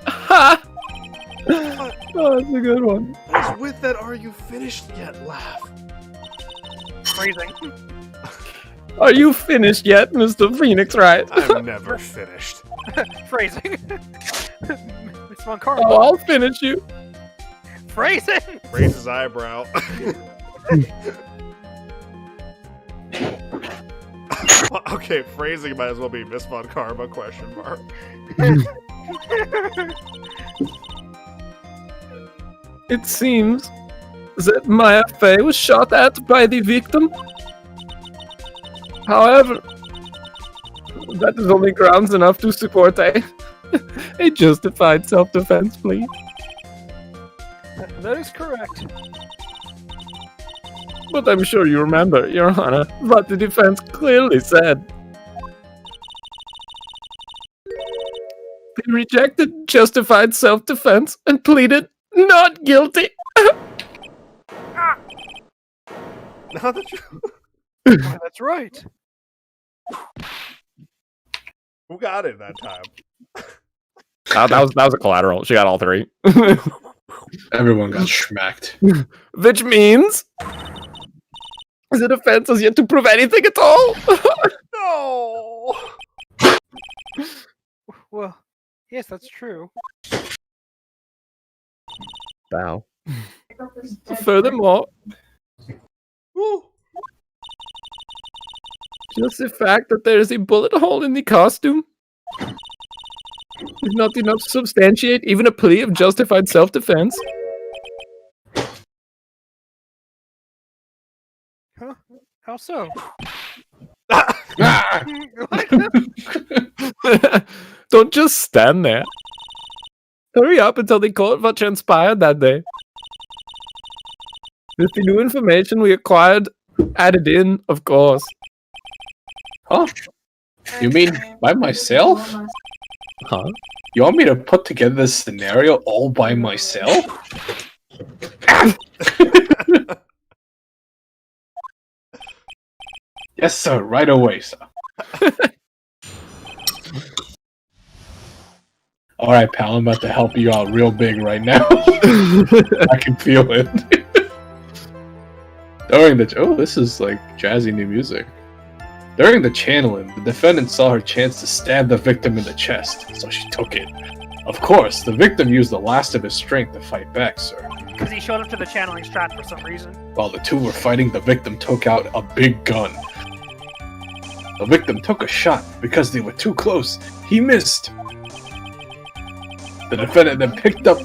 Ha! Oh, that's a good one. As with that "are you finished yet" laugh. Phrasing. Are you finished yet, Mr. Phoenix Wright? I'm never finished. Phrasing. Miss Von Oh, Karma. I'll finish you. Phrasing. Raise his eyebrow. Okay, phrasing might as well be Miss Von Karma, question mark. It seems that Maya Fey was shot at by the victim. However, that is only grounds enough to support a justified self-defense plea. That is correct. But I'm sure you remember, Your Honor, what the defense clearly said. They rejected justified self-defense and pleaded not guilty. Now that you... Why, that's right. Who got it that time? That was a collateral. She got all three. Everyone got schmacked. Which means the defense has yet to prove anything at all. No! Well, yes, that's true. Wow. Furthermore, Woo. Just the fact that there is a bullet hole in the costume is not enough to substantiate even a plea of justified self-defense. Huh? How so? Ah! Don't just stand there. Hurry up and tell the court what transpired that day. With the new information we acquired added in, of course. Huh? You mean by myself? Huh? You want me to put together this scenario all by myself? Yes, sir. Right away, sir. All right, pal. I'm about to help you out real big right now. I can feel it. During the this is like jazzy new music. During the channeling, the defendant saw her chance to stab the victim in the chest, so she took it. Of course, the victim used the last of his strength to fight back, sir. Because he showed up to the channeling strat for some reason. While the two were fighting, the victim took out a big gun. The victim took a shot because they were too close. He missed. The defendant then picked up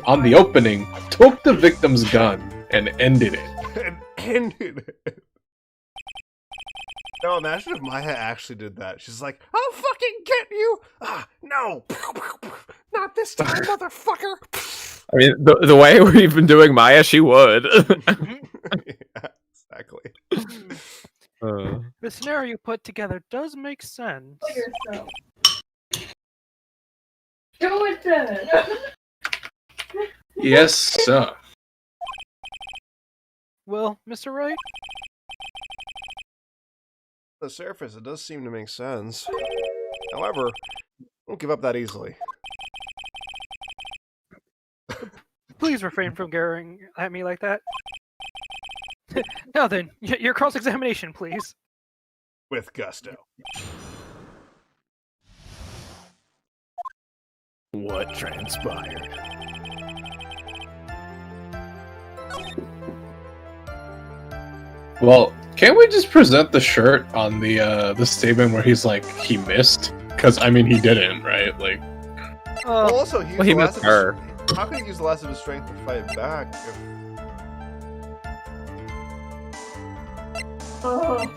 on the opening, took the victim's gun, and ended it. And ended it. No, imagine if Maya actually did that. She's like, I'll fucking get you! Ah, no! Not this time, motherfucker! I mean, the way we've been doing Maya, she would. Yeah, exactly. The scenario you put together does make sense. Kill yourself. Do it then. Yes, sir. Well, Mr. Wright? On the surface, it does seem to make sense. However, don't give up that easily. Please refrain from glaring at me like that. Now then, your cross-examination, please. With gusto. What transpired? Well, can't we just present the shirt on the statement where he's like, he missed? Because, I mean, he didn't, right? Like, Well, also, he, well, he used the missed last her. Of his, how could he use the last of his strength to fight back? If... Oh.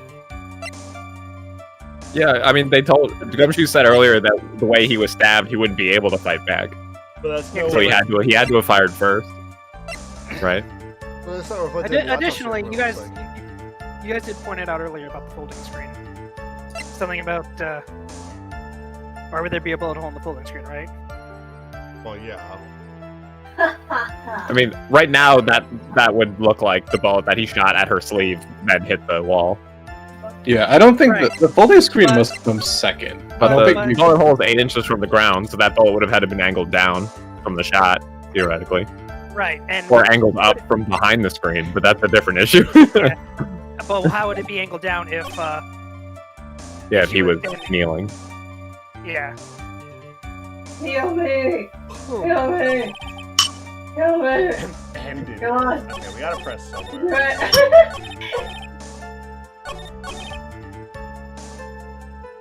Yeah, I mean, they told Gumshoe said earlier that the way he was stabbed, he wouldn't be able to fight back. But that's no So he had to have fired first, right? But that's not reflected in the Additionally, autopsy you guys, report, like- you guys did point it out earlier about the folding screen. Something about why would there be a bullet hole in the folding screen, right? Well, yeah. I mean, right now that would look like the bullet that he shot at her sleeve then hit the wall. yeah, I don't think Right. the folding screen But- must come second. I But don't the think we bullet hole is 8 inches from the ground, so that bullet would have had to been angled down from the shot, theoretically, Right, and or angled up from behind the screen. But that's a different issue. but how would it be angled down if? Yeah, if She he was was kneeling. Yeah. Heal me! Heal me! Heal me! Ended. God. Okay, we gotta press somewhere. Right.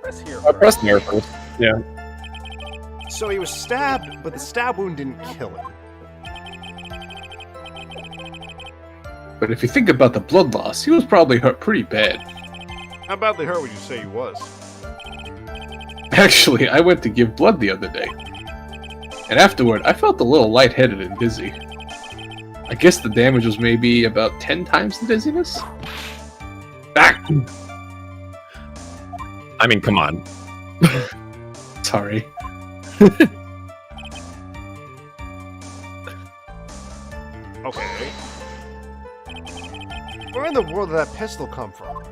Press here. I pressed near first. Yeah. So he was stabbed, but the stab wound didn't kill him. But if you think about the blood loss, he was probably hurt pretty bad. How badly hurt would you say he was? Actually, I went to give blood the other day. And afterward, I felt a little lightheaded and dizzy. I guess the damage was maybe about 10 times the dizziness? Back! I mean, come on. Sorry. Okay. Where in the world did that pistol come from?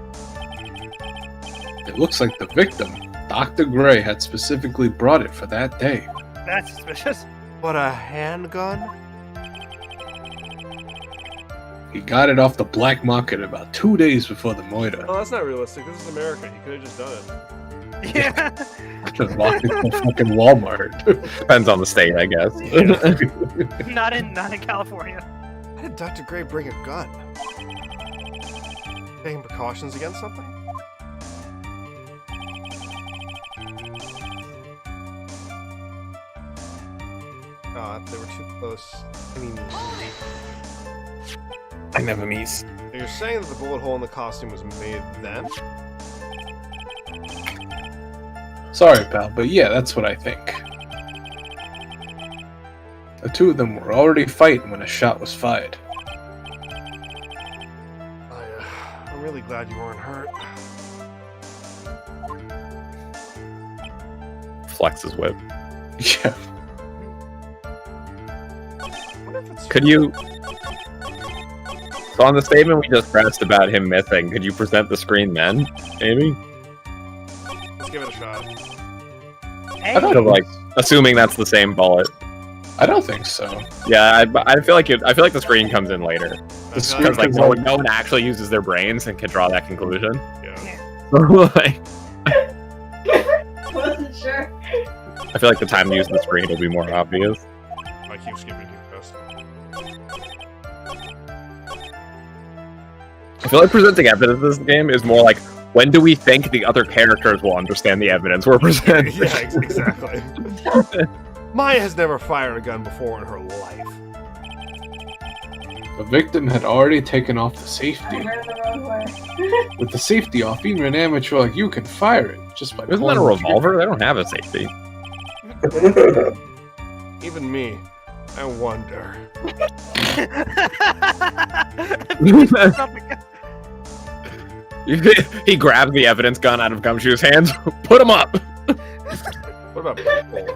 It looks like the victim, Dr. Gray, had specifically brought it for that day. That's suspicious. What, a handgun? He got it off the black market about 2 days before the murder. Oh, that's not realistic. This is America. He could have just done it. Yeah. Just walked into fucking Walmart. Depends on the state, I guess. not in California. Why did Dr. Gray bring a gun? Taking precautions against something? shot. They were too close. I never miss. You're saying that the bullet hole in the costume was made then? Sorry, pal, but yeah, that's what I think. The two of them were already fighting when a shot was fired. I'm really glad you weren't hurt. Flex his whip. Yeah. What if it's Could you? So on the statement we just pressed about him missing, could you present the screen then, maybe? Let's give it a shot. Hey, I don't Sort of like assuming that's the same bullet. I don't think so. Yeah, I feel like I feel like the screen comes in later The screen because like comes no one actually uses their brains and can draw that conclusion. Yeah. Like, Wasn't sure. I feel like the time to use the screen will be more obvious. I keep skipping to this. I feel like presenting evidence in this game is more like, when do we think the other characters will understand the evidence we're presenting? Yeah, exactly. Maya has never fired a gun before in her life. The victim had already taken off the I safety. ran the wrong way. With the safety off, even an amateur like you can fire it just by Isn't that pulling a the revolver? They don't have a safety. Even me, I wonder. He grabbed the evidence gun out of Gumshoe's hands. Put him up. What about people?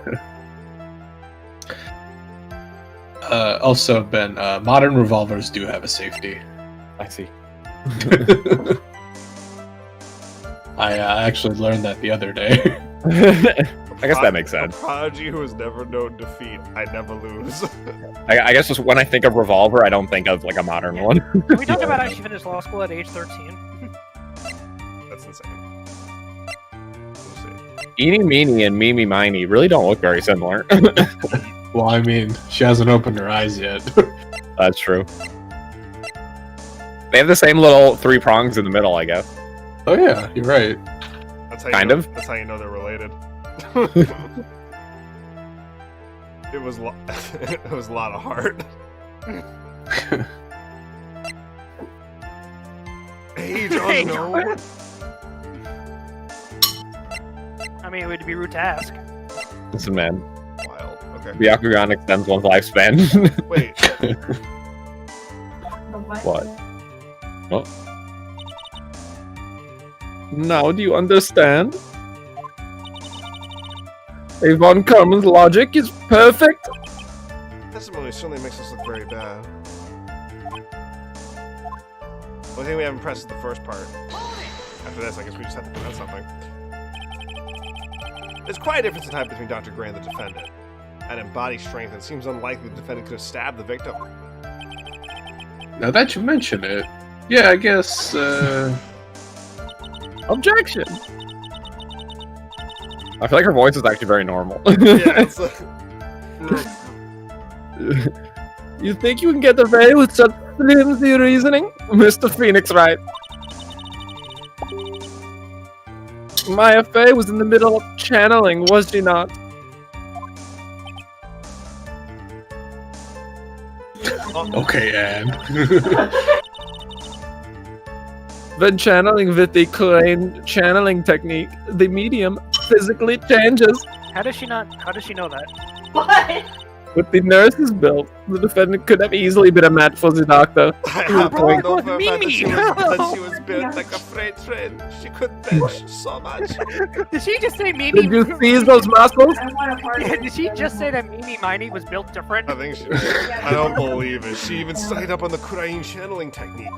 Also, Ben, modern revolvers do have a safety. I see. I actually learned that the other day. I guess that makes sense. A prodigy who has never known defeat. I never lose. I guess just when I think of revolver, I don't think of like a modern one. Can we talk about how she finished law school at age 13? That's insane. We'll see. Eeny Meeny and Mimi Miney really don't look very similar. Well, I mean, she hasn't opened her eyes yet. That's true. They have the same little 3 prongs in the middle, I guess. Oh yeah, you're right. That's how Kind you know, of. That's how you know they're related. It was it was a lot of heart. Age unknown. I mean, it would be rude to ask. Listen, man. Wild. Okay. Byakugan extends one's lifespan. Wait. What? Now do you understand? Avon Carmen's logic is perfect. Testimony certainly makes us look very bad. Only thing we haven't pressed is the first part. After this, I guess we just have to present something. There's quite a difference in type between Dr. Gray and the defendant. At embodied strength, it seems unlikely the defendant could have stabbed the victim. Now that you mention it, yeah, I guess. Objection. I feel like her voice is actually very normal. Yeah, it's You think you can get away with such flimsy reasoning? Mr. Phoenix, right? Maya Fey was in the middle of channeling, was she not? Okay, Anne. When channeling with the Crane channeling technique, the medium physically changes. How does she know that? What? With the nurse's built, the defendant could have easily been a match for the doctor. I have Bro, to know it for a was fact that Mimi. that she was built like a freight train. She could bench so much. Did she just say Mimi? Did you seize those muscles? I want a party. Yeah, did she just say that Mimi Miney was built different? I think she did. I don't believe it. She even signed up on the Crane channeling technique.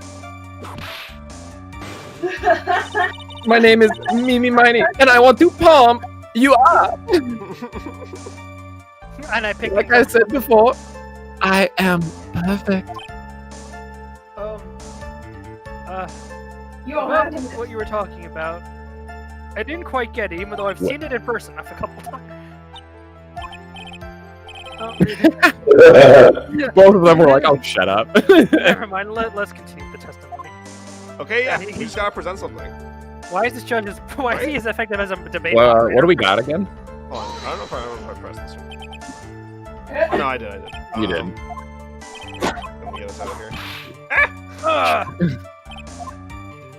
My name is Mimi Miney, and I want to palm you up. And I picked Like I said before, I am perfect. You don't have to. what you were talking about. I didn't quite get it, even though I've seen it in person a couple times. Both of them were like, "Oh, shut up." Never mind. Let's continue the testimony. Okay, yeah, we just gotta present something. Why is this judge why is he as effective as a debate? Well, moderator? what do we got again? Hold on, I don't know if I pressed this one. No, I did. You did. Let me get us out of here.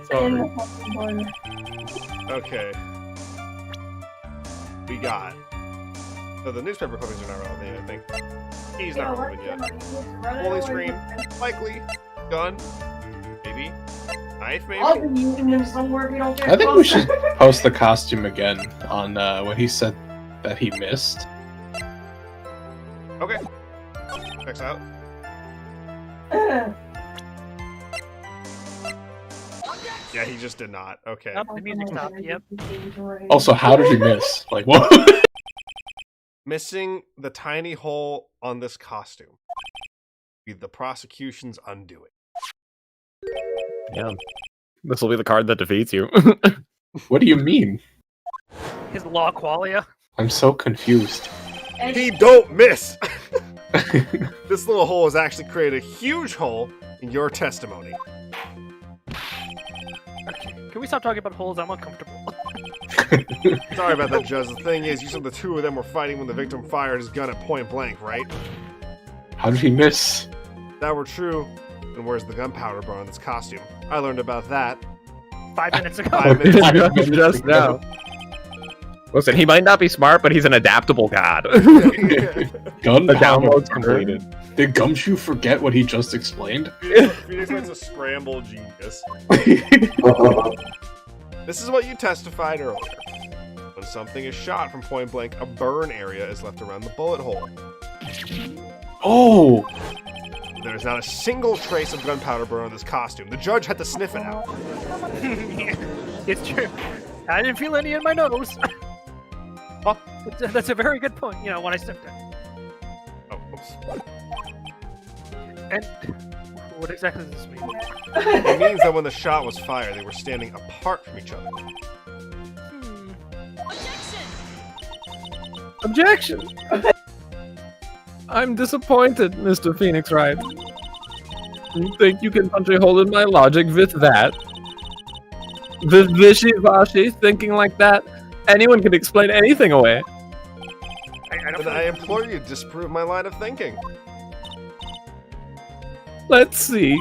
In the fucking corner. Okay. We got. So the newspaper clippings are not relevant, I think. He's not relevant yet. Holy screen. Likely. Gun. Maybe. Knife, maybe? I'll be using him somewhere if you don't get I think we closer. should post the costume again on what he said that he missed. Okay. Checks out. Yeah, he just did not. Okay. Oh, the music stopped. Yep. Also, how did he miss? Like, what? Missing the tiny hole on this costume. Be the prosecution's undoing. Yeah. This will be the card that defeats you. What do you mean? His law qualia. I'm so confused. He don't miss! This little hole has actually created a huge hole in your testimony. Can we stop talking about holes? I'm uncomfortable. Sorry about that, Judge. The thing is, you said the two of them were fighting when the victim fired his gun at point blank, right? How did he miss? If that were true, then where's the gunpowder bar on this costume? I learned about that 5 minutes ago. 5 minutes ago. Just now. Listen, he might not be smart, but he's an adaptable god. Gun The powder download's burn. completed. Did Gumshoe forget what he just explained? Phoenix Wright's a scramble genius. Uh, This is what you testified earlier. When something is shot from point blank, a burn area is left around the bullet hole. Oh! There is not a single trace of gunpowder burn on this costume. The judge had to sniff it out. It's true. I didn't feel any in my nose. Huh? That's a very good point. You know, when I sniffed it. Oh, oops. And what exactly does this mean? It means that when the shot was fired, they were standing apart from each other. Hmm. Objection! I'm disappointed, Mr. Phoenix Wright. You think you can punch a hole in my logic with that? With wishy-washy thinking like that? Anyone can explain anything away. I don't Then I implore you to disprove my line of thinking. Let's see.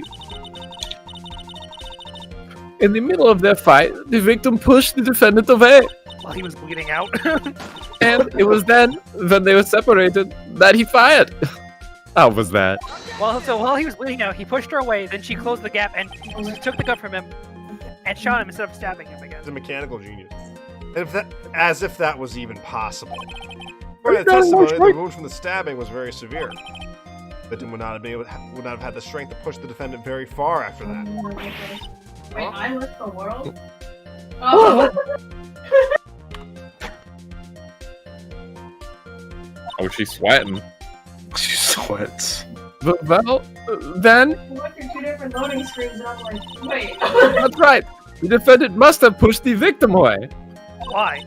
In the middle of their fight, the victim pushed the defendant away. while he was bleeding out. And it was then, when they were separated, that he fired. How was that? While he was bleeding out, he pushed her away, then she closed the gap and took the gun from him and shot him instead of stabbing him again. He's a mechanical genius. As if that was even possible. For the testimony, the wound from the stabbing was very severe. The victim would not have had the strength to push the defendant very far after that. Wait, I left the world? Oh. Oh, she's sweating. She sweats. Well, then, I went through 2 different loading screens and I'm like, wait. that's right. The defendant must have pushed the victim away. Why?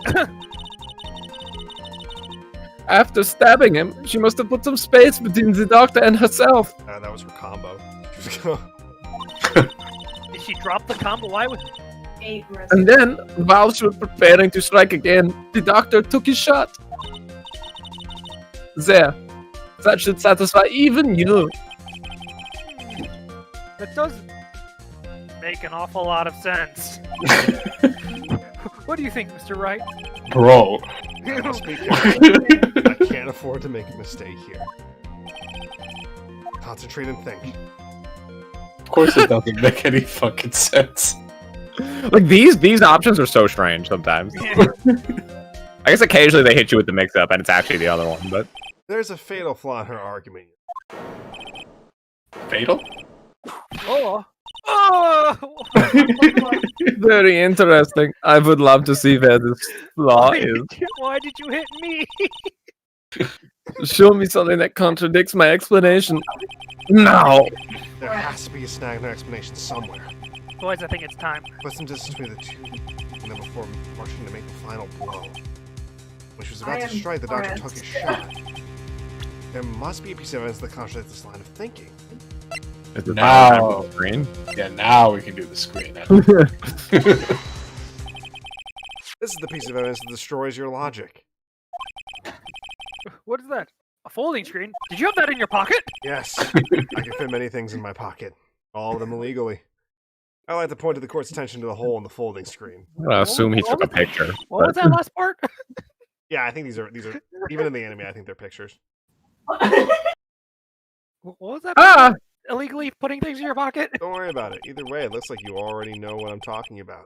After stabbing him, she must have put some space between the doctor and herself. That was her combo. Did she drop the combo? Why would... 8 risks. And then, while she was preparing to strike again, the doctor took his shot. There. That should satisfy even you. That does make an awful lot of sense. What do you think, Mr. Wright? Bro. I'll speak carefully. I can't afford to make a mistake here. Concentrate and think. Of course it doesn't make any fucking sense. Like these options are so strange sometimes. I guess occasionally they hit you with the mix-up, and it's actually the other one. But There's a fatal flaw in her argument. Fatal? Oh! Oh! Very interesting. I would love to see where this flaw is. Why did you hit me? Show me something that contradicts my explanation. Now! There has to be a snag in her explanation somewhere. Boys, I think it's time. Put some distance between the two, and then before rushing to make the final blow. When she was about I to am strike, the doctor Forrest. took his shot. There must be a piece of evidence that contradicts this line of thinking. is the Now. final time for the screen? Yeah, now we can do the screen. This is the piece of evidence that destroys your logic. What is that? A folding screen? Did you have that in your pocket? Yes, I can fit many things in my pocket, all of them illegally. I like to point to the court's attention to the hole in the folding screen. I assume he took a picture. What was that last part? Yeah, I think these are even in the anime. I think they're pictures. What was that? Ah! Illegally putting things in your pocket? Don't worry about it. Either way, it looks like you already know what I'm talking about.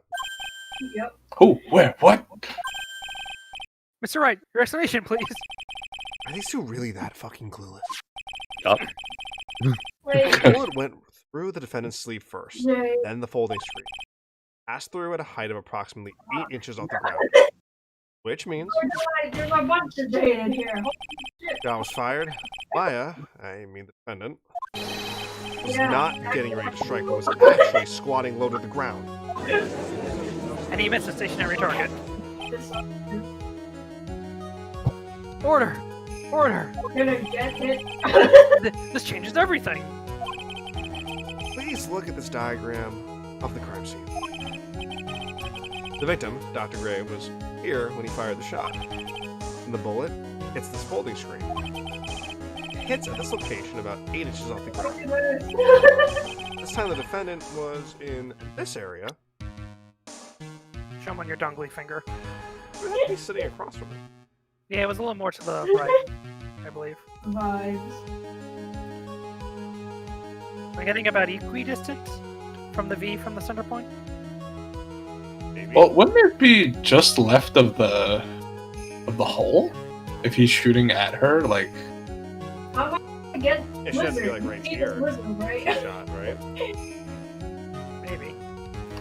Yep. Who? Where? What? Mr. Wright, your explanation, please. Are these two really that fucking clueless? Wait, The bullet went through the defendant's sleeve first, Jay. then the folding screen. Passed through at a height of approximately 8 inches off the ground. Which means, There's a bunch of Jade in here. Holy shit. shot was fired. Maya, I mean the defendant, was Yeah. not getting ready to strike, but was actually squatting low to the ground. And he missed a stationary target. This- Order! Order! We're gonna get it. This changes everything. Please look at this diagram of the crime scene. The victim, Dr. Gray, was here when he fired the shot. And the bullet hits this folding screen. It hits at this location about 8 inches off the ground. Look at this. This time the defendant was in this area. Show him on your dongly finger. Who happened to be sitting across from me? Yeah, it was a little more to the right, I believe. Vibes. Am I getting about equidistant from the V from the center point? Maybe. Well, wouldn't it be just left of the hole if he's shooting at her? Like, How am I get It should have to be lizard? like right He here. is lizard, right? Shot, right? Maybe.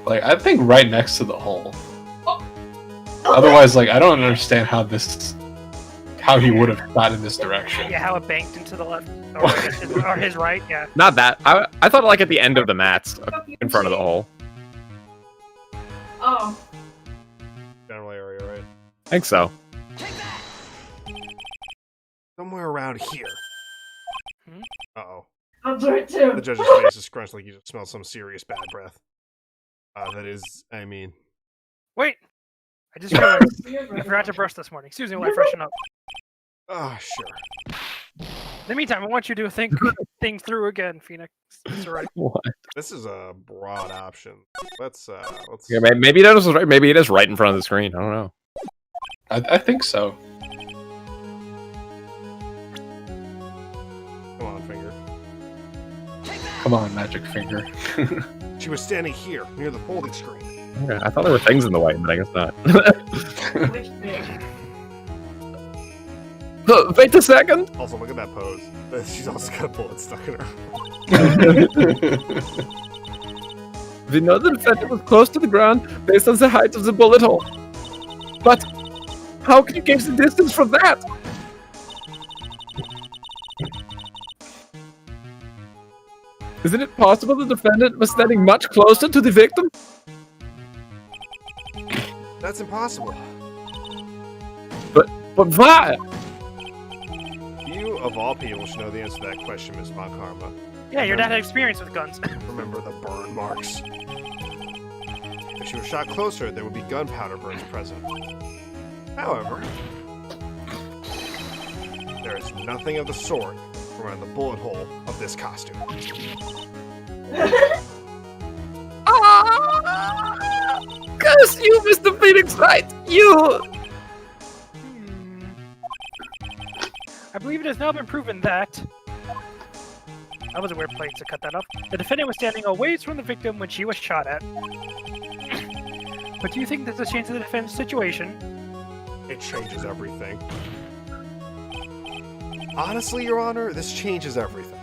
I think right next to the hole. Otherwise, like, I don't understand how he would have shot in this direction. Yeah, how it banked into the left, or, I guess or his right, yeah. Not that. I thought like at the end of the mats, in front of the hole. Oh. General area, right? I think so. Somewhere around here. Hmm? Uh-oh. I'll do it too. The judge's face is scrunched like you just smelled some serious bad breath. That is, I mean... Wait! I just realized I forgot to brush this morning. Excuse me while I freshen up. Oh, sure. In the meantime, I want you to think things through again, Phoenix. It's alright. What? This is a broad option. Let's... Yeah, maybe that was right. Maybe it is right in front of the screen. I don't know. I think so. Come on, finger. Come on, magic finger. She was standing here, near the folding screen. Okay, I thought there were things in the way, but I guess not. Which bit? Wait a second. Also, look at that pose. She's also got a bullet stuck in her. We know the defendant was close to the ground based on the height of the bullet hole. But how can you gauge the distance from that? Isn't it possible the defendant was standing much closer to the victim? That's impossible. But why? You, of all people, should know the answer to that question, Ms. Von Karma. Yeah, your dad had experience with guns. Remember the burn marks. If she was shot closer, there would be gunpowder burns present. However, there is nothing of the sort around the bullet hole of this costume. Curse you, Mr. Phoenix Wright! You! Hmm. I believe it has now been proven that... That was a weird place to cut that up. The defendant was standing a ways from the victim when she was shot at. But do you think this has changed the defense situation? It changes everything. Honestly, Your Honor, this changes everything.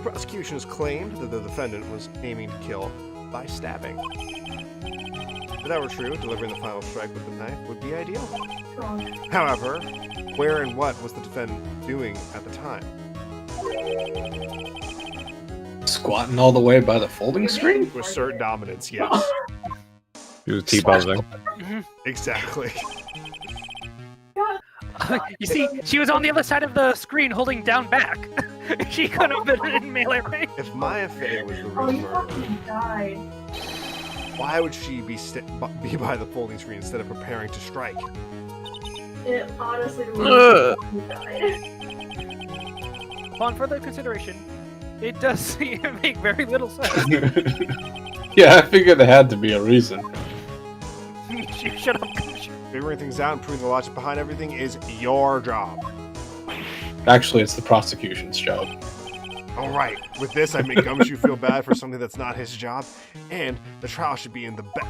The prosecution has claimed that the defendant was aiming to kill by stabbing. If that were true, delivering the final strike with the knife would be ideal. However, where and what was the defendant doing at the time? Squatting all the way by the folding screen? With certain dominance, yes. He was T-posing. Exactly. You see, she was on the other side of the screen holding down back. She could have been in melee range. If Maya Fey was the Oh, real you murderer, fucking died. Why would she be by the folding screen instead of preparing to strike? It honestly Ugh. really died. Upon further consideration, it does seem to make very little sense. Yeah, I figured there had to be a reason. You shut up. Figuring things out and proving the logic behind everything is your job. Actually, it's the prosecution's job. Alright, with this I make Gumshoe feel bad for something that's not his job, and the trial should be in the back.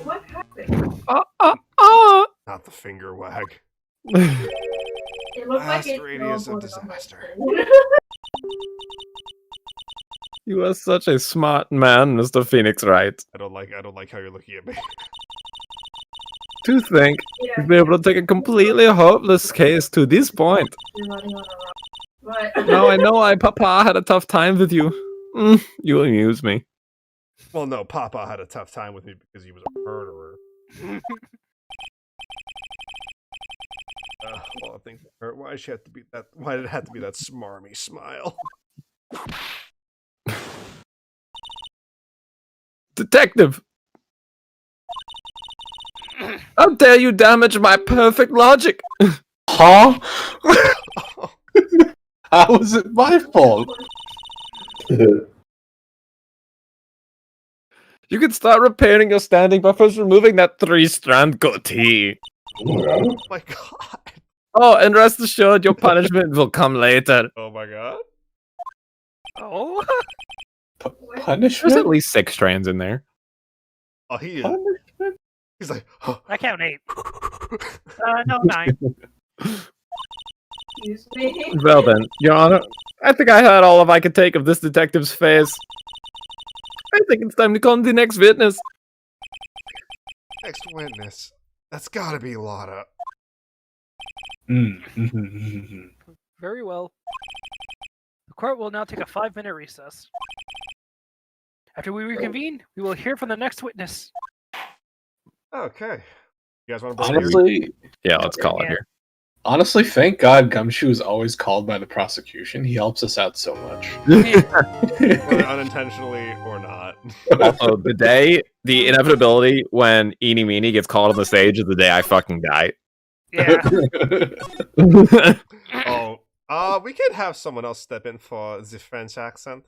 What happened? Not the finger wag. It looked like Vast it radius of snowballed on my disaster. screen. You are such a smart man, Mr. Phoenix Wright. I don't like how you're looking at me. To think Yeah, you've been able to take a completely hopeless case to this point. you're running on a rock. But Now I know Papa had a tough time with you. You amuse me. Well, no, Papa had a tough time with me because he was a murderer. Well, I think why did she have to be that? Why did it have to be that smarmy smile? Detective! How dare you damage my perfect logic? Huh? How is it my fault? You can start repairing your standing by first removing that 3-strand goatee. Oh my god! Oh, and rest assured, your punishment will come later. Oh my god! Oh, There's Punishment? at least 6 strands in there. Oh, he is. Punishment? He's like, I count 8. No, 9. excuse me. Well then, Your Honor, I think I had all of I could take of this detective's face. I think it's time to call the next witness. next witness. That's gotta be Lotta. Very well. The court will now take a 5-minute recess. After we reconvene, we will hear from the next witness. Okay. You guys want to break? Honestly, Yeah, let's call it Yeah. here. honestly, thank God Gumshoe is always called by the prosecution. He helps us out so much. Whether unintentionally or not. Also, the inevitability when Eenie Meenie gets called on the stage is the day I fucking die. Yeah. Oh, we could have someone else step in for the French accent.